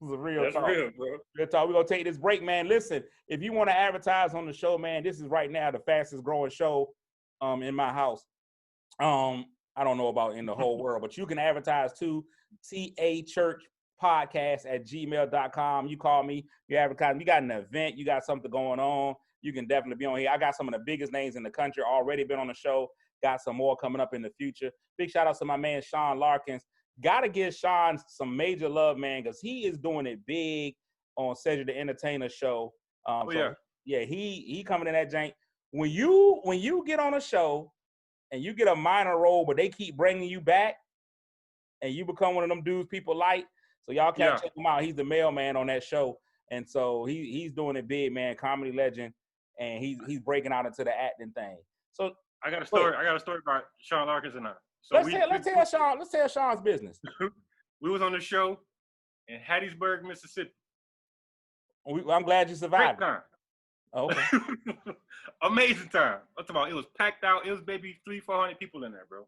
This is a real talk. Real, bro. Real talk. We're going to take this break, man. Listen, if you want to advertise on the show, man, this is right now the fastest growing show in my house. I don't know about in the whole world, but you can advertise to tachurchpodcast@gmail.com. You call me, you advertise. You got an event, you got something going on, you can definitely be on here. I got some of the biggest names in the country already been on the show. Got some more coming up in the future. Big shout out to my man, Sean Larkins. Got to give Sean some major love, man, because he is doing it big on Cedric the Entertainer show. He coming in that jank. When you get on a show and you get a minor role, but they keep bringing you back, and you become one of them dudes people like, so y'all can't check him out. He's the mailman on that show, and so he's doing it big, man. Comedy legend, and he's breaking out into the acting thing. So I got a story. I got a story about Sean Larkins and I. So let's tell Sean's business. We was on the show in Hattiesburg, Mississippi. I'm glad you survived. Great time. Oh, okay. Amazing time. I'm talking about, it was packed out. It was maybe 300-400 people in there, bro.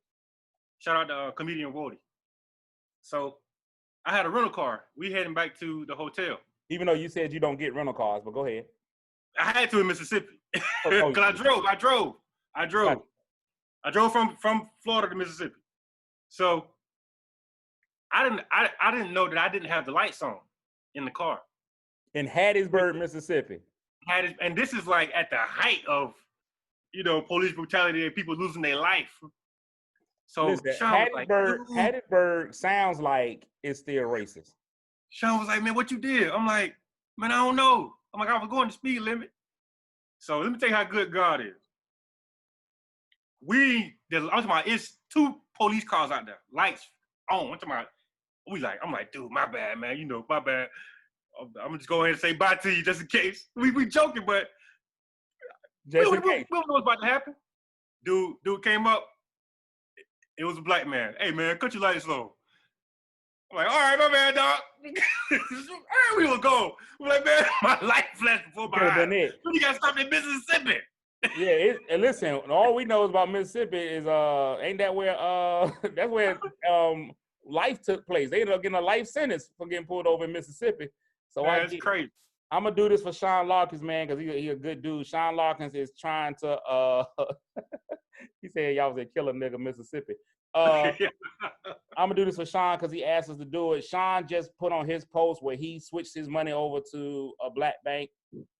Shout out to comedian Wody. So I had a rental car. We heading back to the hotel. Even though you said you don't get rental cars, but go ahead. I had to in Mississippi. Because I drove. I drove from Florida to Mississippi. So I didn't know that I didn't have the lights on in the car. In Hattiesburg, Mississippi. And this is like at the height of, police brutality and people losing their life. So listen, Sean was like, Hattiesburg sounds like it's still racist. Sean was like, man, what you did? I'm like, man, I don't know. I'm like, I was going the speed limit. So let me tell you how good God is. I'm talking about, it's 2 police cars out there, lights on. I'm like, dude, my bad, man. My bad. I'm gonna just go ahead and say bye to you just in case. We joking, but Just we in case. don't know what's about to happen. Dude came up. It was a black man. Hey, man, cut your lights low. I'm like, all right, my bad, dog. All right, we will go. I'm like, man, my light flashed before my eyes. You got to stop in Mississippi. Yeah, and listen, all we know about Mississippi is ain't that where that's where life took place. They ended up getting a life sentence for getting pulled over in Mississippi. So that's crazy. I'm gonna do this for Sean Larkins, man, because he a good dude. Sean Larkins is trying to he said y'all was a killer nigga, Mississippi. I'm gonna do this for Sean because he asked us to do it. Sean just put on his post where he switched his money over to a black bank.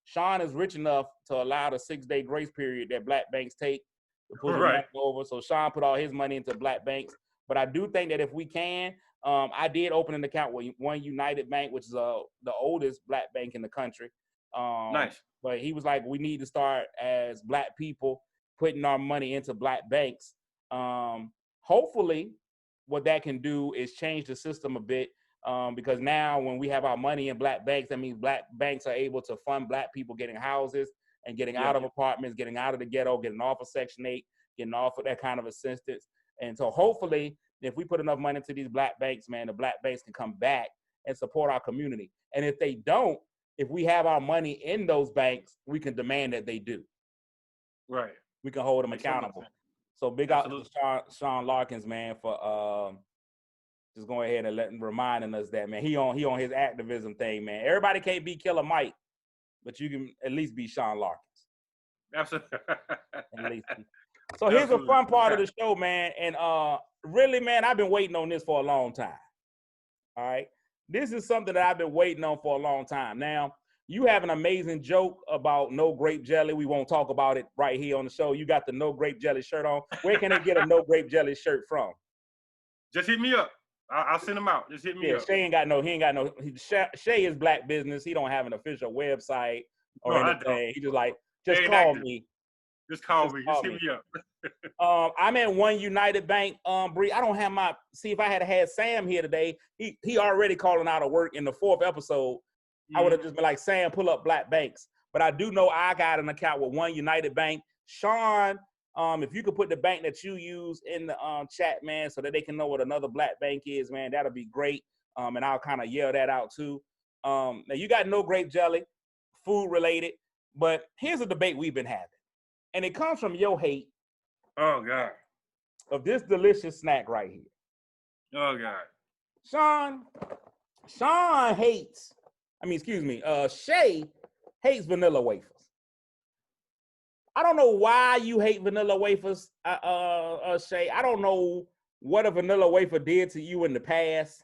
Sean is rich enough to allow the 6-day grace period that black banks take to put his money over. So Sean put all his money into black banks. But I do think that if we can, I did open an account with One United Bank, which is the oldest black bank in the country. Nice. But he was like, we need to start as black people putting our money into black banks. Hopefully, what that can do is change the system a bit, because now when we have our money in black banks, that means black banks are able to fund black people getting houses and getting out of apartments, getting out of the ghetto, getting off of Section 8, getting off of that kind of assistance. And so hopefully, if we put enough money into these black banks, man, the black banks can come back and support our community. And if they don't, if we have our money in those banks, we can demand that they do. Right. We can hold them accountable. So big out to Sean Larkins, man, for just going ahead and reminding us that, man, he on his activism thing, man. Everybody can't be Killer Mike, but you can at least be Sean Larkins. Absolutely. At least. So here's a fun part of the show, man. And really, man, I've been waiting on this for a long time. All right. This is something that I've been waiting on for a long time. Now, you have an amazing joke about no grape jelly. We won't talk about it right here on the show. You got the no grape jelly shirt on. Where can they get a no grape jelly shirt from? Just hit me up. I'll send them out. Just hit me up. Shay ain't got no. Shay is black business. He don't have an official website or anything. He just like, call me. Just call me. Just hit me up. I'm at One United Bank. Bree, I don't have my. See, if I had Sam here today, he already calling out of work in the 4th episode. I would have just been like, Sam, pull up black banks. But I do know I got an account with One United Bank. Sean, if you could put the bank that you use in the chat, man, so that they can know what another black bank is, man, that'll be great. And I'll kind of yell that out too. Now, you got no grape jelly, food related, but here's a debate we've been having. And it comes from your hate. Oh, God. Of this delicious snack right here. Oh, God. Sean hates. Shay hates vanilla wafers. I don't know why you hate vanilla wafers, Shay. I don't know what a vanilla wafer did to you in the past,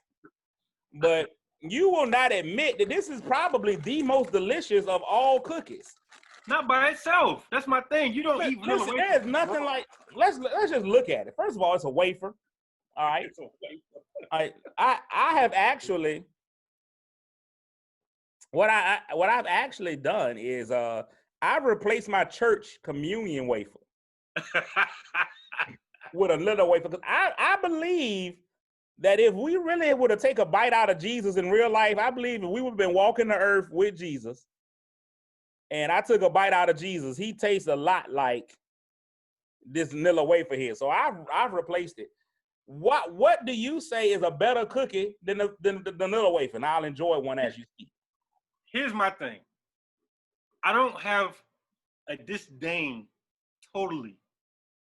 but you will not admit that this is probably the most delicious of all cookies. Not by itself. That's my thing. You don't eat vanilla wafers. There's nothing like. Let's just look at it. First of all, it's a wafer. All right. It's a wafer. I have actually. What I've actually done is I've replaced my church communion wafer with a little wafer, because I believe that if we really were to take a bite out of Jesus in real life, I believe if we would have been walking the earth with Jesus and I took a bite out of Jesus, he tastes a lot like this vanilla wafer here. So I've replaced it. What do you say is a better cookie than the vanilla wafer? And I'll enjoy one as you speak. Here's my thing. I don't have a disdain totally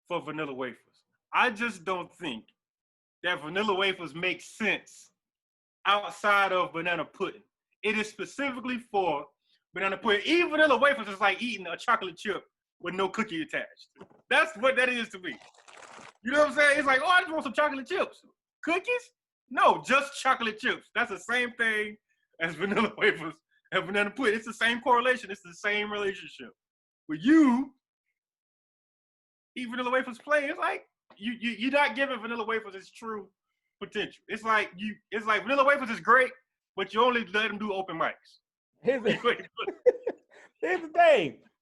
for vanilla wafers. I just don't think that vanilla wafers make sense outside of banana pudding. It is specifically for banana pudding. Eating vanilla wafers is like eating a chocolate chip with no cookie attached. That's what that is to me. You know what I'm saying? It's like, oh, I just want some chocolate chips. Cookies? No, just chocolate chips. That's the same thing as vanilla wafers and banana pudding. It's the same correlation. It's the same relationship. With you, eat vanilla wafers plain. It's like you're not giving vanilla wafers its true potential. It's like vanilla wafers is great, but you only let them do open mics. Here's the thing.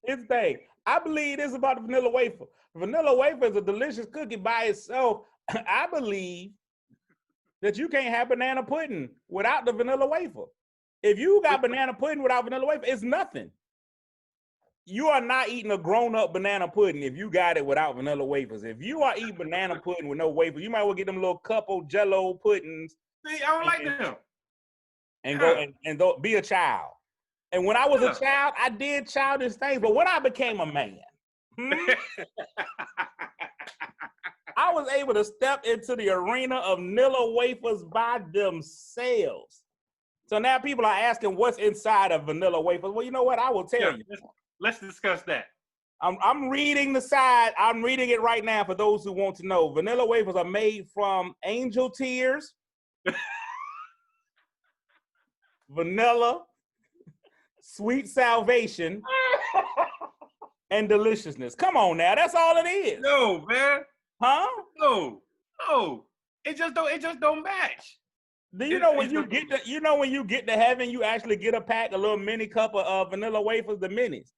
Here's the thing. I believe this about the vanilla wafer. Vanilla wafer is a delicious cookie by itself. I believe that you can't have banana pudding without the vanilla wafer. If you got banana pudding without vanilla wafer, it's nothing. You are not eating a grown-up banana pudding if you got it without vanilla wafers. If you are eating banana pudding with no wafers, you might well get them little couple Jello puddings. See, I don't like them. And go be a child. And when I was a child, I did childish things. But when I became a man, I was able to step into the arena of vanilla wafers by themselves. So now people are asking what's inside of vanilla wafers. Well, you know what? I will tell you. Let's discuss that. I'm reading the side. I'm reading it right now for those who want to know. Vanilla wafers are made from angel tears, vanilla, sweet salvation, and deliciousness. Come on now, that's all it is. No, man. Huh? No. It just don't match. Do you know when you get to heaven, you actually get a little mini cup of vanilla wafers, the minis.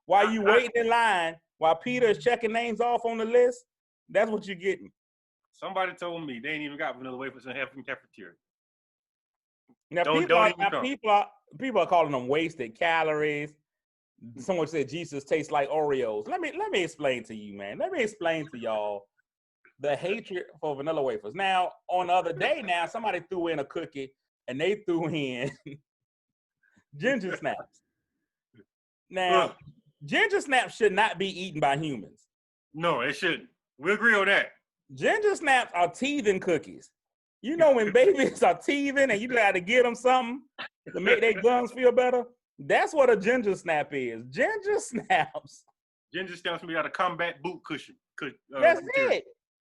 While you waiting in line, while Peter is checking names off on the list, that's what you're getting. Somebody told me they ain't even got vanilla wafers in heaven cafeteria. Now people are calling them wasted calories. Someone said Jesus tastes like Oreos. Let me explain to you, man. Let me explain to y'all the hatred for vanilla wafers. Now, on the other day, somebody threw in a cookie and they threw in ginger snaps. Now, ginger snaps should not be eaten by humans. No, it shouldn't. We agree on that. Ginger snaps are teething cookies. You know when babies are teething and you got to give them something to make their gums feel better? That's what a ginger snap is. Ginger snaps made out of combat boot cushion. That's it.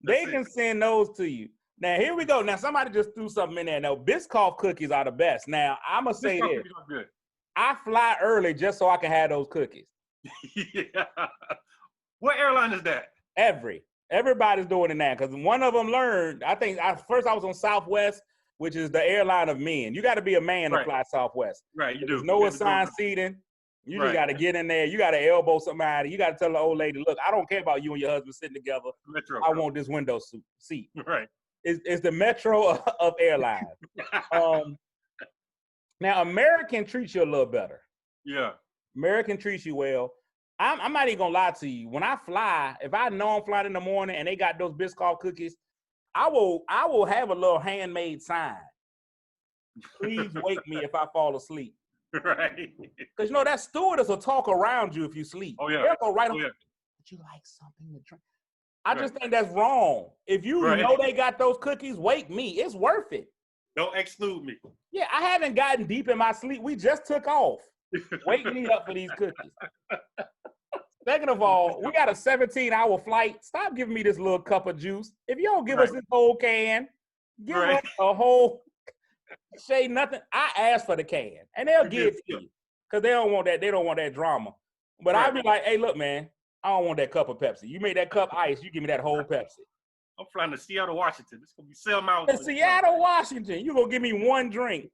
They can send those to you. Now, here we go. Now, somebody just threw something in there. Now, Biscoff cookies are the best. Now, I'm going to say this. Good. I fly early just so I can have those cookies. Yeah. What airline is that? Everybody's doing it now because one of them learned. I was on Southwest, which is the airline of men. You got to be a man to fly Southwest. Right, you do. There's no assigned seating. You just got to get in there. You got to elbow somebody. You got to tell the old lady, look, I don't care about you and your husband sitting together. Metro, I want this window seat. Right. It's the Metro of airlines. Now, American treats you a little better. Yeah. American treats you well. I'm not even going to lie to you. When I fly, if I know I'm flying in the morning and they got those Biscoff cookies, I will have a little handmade sign. Please wake me if I fall asleep. Right. Because, that stewardess will talk around you if you sleep. Oh, yeah. They'll go right on. Yeah. Would you like something to drink? I just think that's wrong. If you know they got those cookies, wake me. It's worth it. Don't exclude me. Yeah, I haven't gotten deep in my sleep. We just took off. Wake me up for these cookies. Second of all, we got a 17-hour flight. Stop giving me this little cup of juice. If you don't give us this whole can, give us a whole Shay nothing. I asked for the can, and they'll give it to you because they don't want that. They don't want that drama. But I'll be like, hey, look, man, I don't want that cup of Pepsi. You made that cup ice. You give me that whole Pepsi. I'm flying to Seattle, Washington. It's gonna be Selma out. In Seattle, Washington. You gonna give me one drink?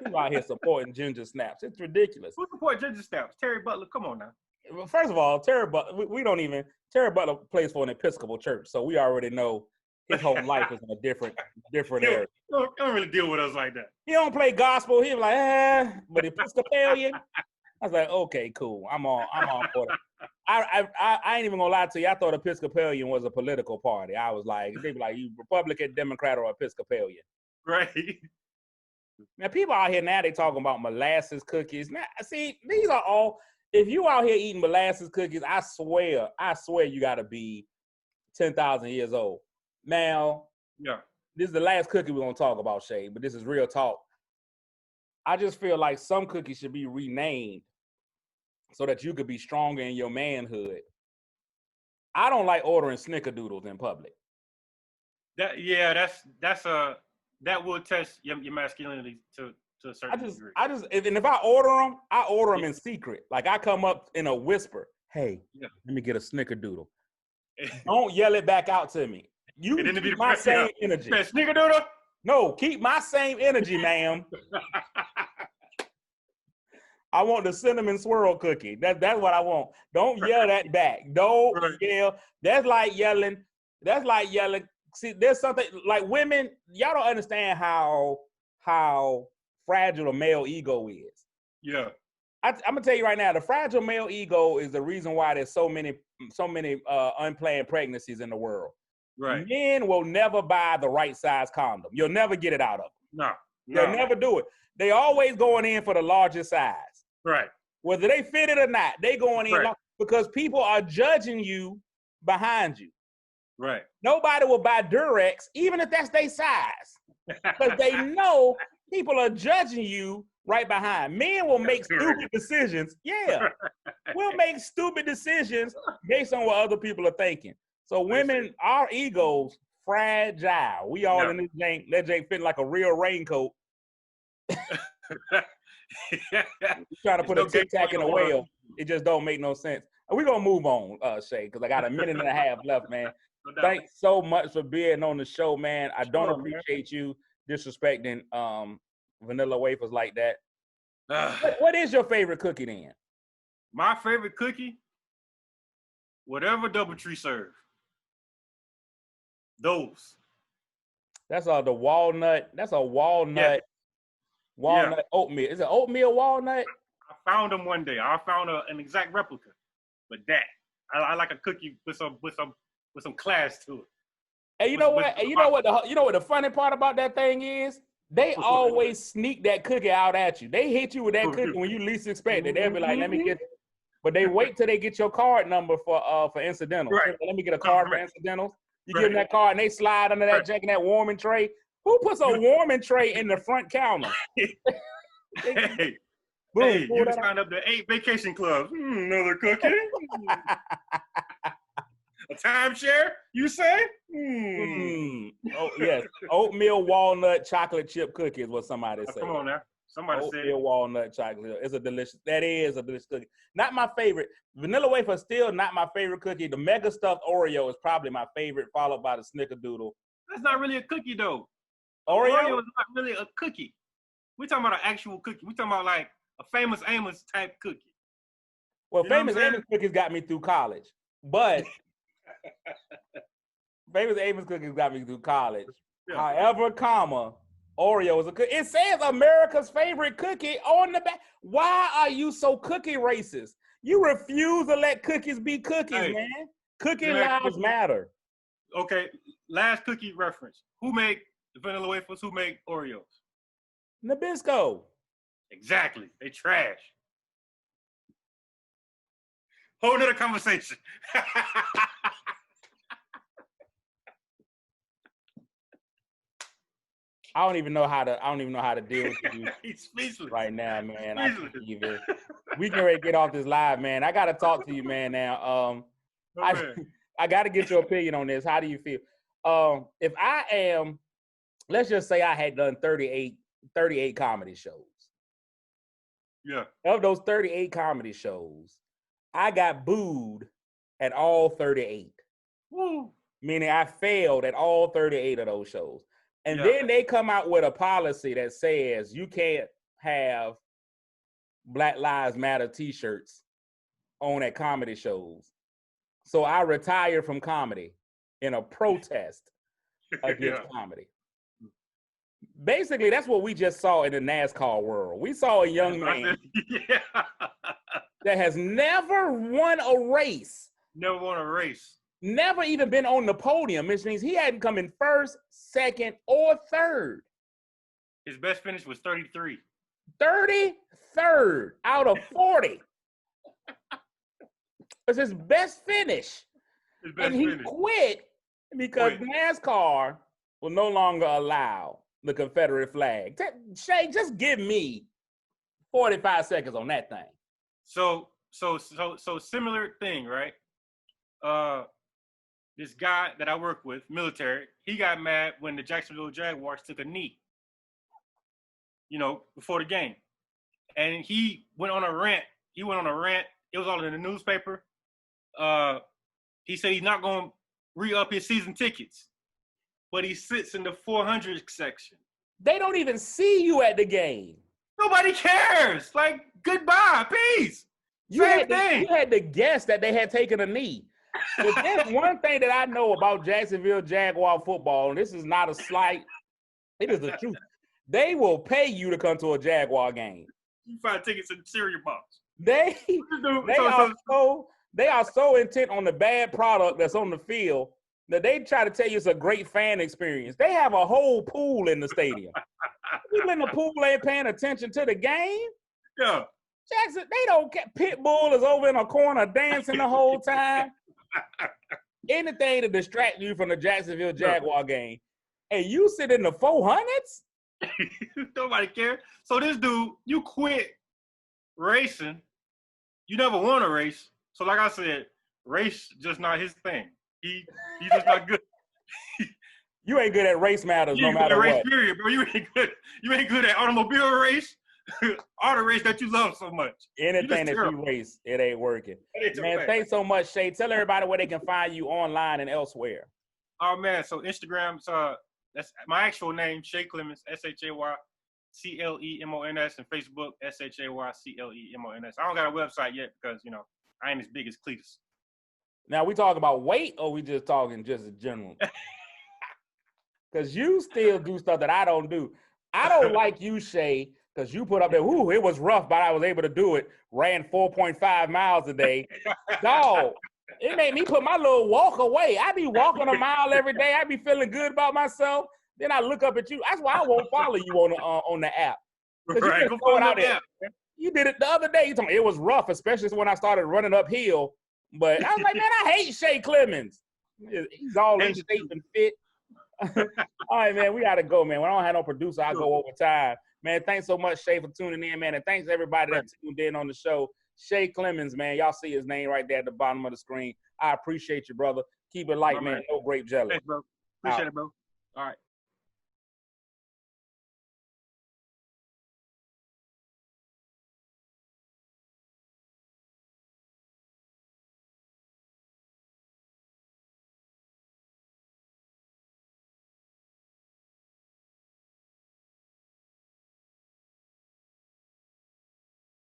You out here supporting ginger snaps. It's ridiculous. Who support ginger snaps? Terry Butler. Come on now. Well, first of all, Terry Butler. Terry Butler plays for an Episcopal church, so we already know his whole life is in a different area. Don't really deal with us like that. He don't play gospel. He was like, but Episcopalian. I was like, okay, cool. I'm all for it. I ain't even gonna lie to you. I thought Episcopalian was a political party. I was like, they be like, you Republican, Democrat, or Episcopalian. Right. Now people out here now they talking about molasses cookies. Now, see, these are all. If you out here eating molasses cookies, I swear you got to be 10,000 years old. Now, this is the last cookie we're gonna talk about, Shay, but this is real talk. I just feel like some cookies should be renamed so that you could be stronger in your manhood. I don't like ordering snickerdoodles in public. That will test your masculinity to a certain degree. If I order them in secret. Like I come up in a whisper, hey, let me get a snickerdoodle. Don't yell it back out to me. You keep my same energy. Snickerdoodle? No, keep my same energy, ma'am. I want the cinnamon swirl cookie. That's what I want. Don't yell that back. Don't yell. That's like yelling. See, there's something like women, y'all don't understand how fragile a male ego is. Yeah. I'm gonna tell you right now, the fragile male ego is the reason why there's so many unplanned pregnancies in the world. Right. Men will never buy the right size condom. You'll never get it out of them. No. They'll never do it. They always going in for the largest size. Right. Whether they fit it or not, they going in because people are judging you behind you. Right. Nobody will buy Durex, even if that's their size, because they know people are judging you right behind. Men will make stupid decisions. Yeah, we'll make stupid decisions based on what other people are thinking. So women, our egos, fragile. We all in this jank. That jank fitting like a real raincoat. Trying to put a Tic Tac in a whale. It just don't make no sense. We're going to move on, Shay, because I got a minute and a half left, man. Thanks so much for being on the show, man. I don't appreciate you disrespecting vanilla wafers like that. What is your favorite cookie then? My favorite cookie? Whatever DoubleTree serve. Those. That's the walnut. That's a walnut. Walnut oatmeal. Is it oatmeal walnut? I found them one day. I found an exact replica. But I like a cookie with some class to it. And you know what? You know what the funny part about that thing is? They always sneak that cookie out at you. They hit you with that cookie when you least expect it. They'll be like, "Let me get," but they wait till they get your card number for incidentals. Right. Let me get a card for incidentals. You give them that card and they slide under that jacket, that warming tray. Who puts a warming tray in the front counter? Hey, you just signed up to 8 vacation clubs. Another cookie. A timeshare, you say? Oh, yes. Oatmeal walnut chocolate chip cookie is what somebody said. Come on now. Somebody said oatmeal walnut chocolate. It's that is a delicious cookie. Not my favorite. Vanilla wafer still not my favorite cookie. The mega stuffed Oreo is probably my favorite, followed by the snickerdoodle. That's not really a cookie though. Oreo is not really a cookie. We're talking about an actual cookie. We're talking about like a Famous Amos type cookie. Well, Famous Amos cookies got me through college, but Famous Amos cookies got me through college. Yeah. However, Oreo is a cookie. It says America's favorite cookie on the back. Why are you so cookie racist? You refuse to let cookies be cookies, man. Cookie lives matter. Okay, last cookie reference. Who make the vanilla wafers? Who make Oreos? Nabisco. Exactly. They trash. Whole nother conversation. I don't even know how to deal with you He's speechless right now, man. I can't even. We can already get off this live, man. I gotta talk to you, man. Now, I gotta get your opinion on this. How do you feel? If I am, let's just say I had done 38 comedy shows. Yeah. Of those 38 comedy shows, I got booed at all 38. Woo. Meaning I failed at all 38 of those shows. And then they come out with a policy that says you can't have Black Lives Matter t-shirts on at comedy shows. So I retired from comedy in a protest against comedy. Basically, that's what we just saw in the NASCAR world. We saw a young man that has never won a race. Never won a race. Never even been on the podium, which means he hadn't come in first, second, or third. His best finish was 33. 33rd out of 40. It's his best finish. He quit because NASCAR will no longer allow the Confederate flag. Shay, just give me 45 seconds on that thing. So similar thing, right? this guy that I work with, military, he got mad when the Jacksonville Jaguars took a knee, before the game. And he went on a rant. It was all in the newspaper. He said he's not going to re-up his season tickets, but he sits in the 400 section. They don't even see you at the game. Nobody cares. Like, goodbye, peace. You had to guess that they had taken a knee. If there's one thing that I know about Jacksonville Jaguar football, and this is not a slight, it is the truth. They will pay you to come to a Jaguar game. You find tickets in the cereal box. They are so intent on the bad product that's on the field that they try to tell you it's a great fan experience. They have a whole pool in the stadium. People in the pool ain't paying attention to the game. Yeah. Jackson, they don't get Pitbull is over in a corner dancing the whole time. Anything to distract you from the Jacksonville Jaguar game. And you sit in the 400s? Nobody cares. So this dude, you quit racing. You never won a race. So like I said, race just not his thing. He's just not good. You ain't good at race matters no matter what. Race period, bro. You ain't good at automobile race. Auto race that you love so much. Anything that you race, it ain't working. Man, thanks so much, Shay. Tell everybody where they can find you online and elsewhere. Oh man, so Instagram's that's my actual name, Shay Clemons, SHayClemons, and Facebook, SHayClemons. I don't got a website yet because I ain't as big as Cletus. Now we talking about weight, or we just talking just in general? Because you still do stuff that I don't do. I don't like you, Shay, because you put up there, it was rough, but I was able to do it. Ran 4.5 miles a day. Dog, it made me put my little walk away. I be walking a mile every day. I be feeling good about myself. Then I look up at you. That's why I won't follow you on the app. Right, go follow out there. You did it the other day. You told me it was rough, especially when I started running uphill. But I was like, man, I hate Shay Clemons. He's all in shape and fit. All right, man, we got to go, man. When I don't have no producer, I go over time. Man, thanks so much, Shay, for tuning in, man. And thanks everybody that tuned in on the show. Shay Clemons, man. Y'all see his name right there at the bottom of the screen. I appreciate you, brother. Keep it light, man. No grape jelly. Thanks, bro. Appreciate it, bro. All right.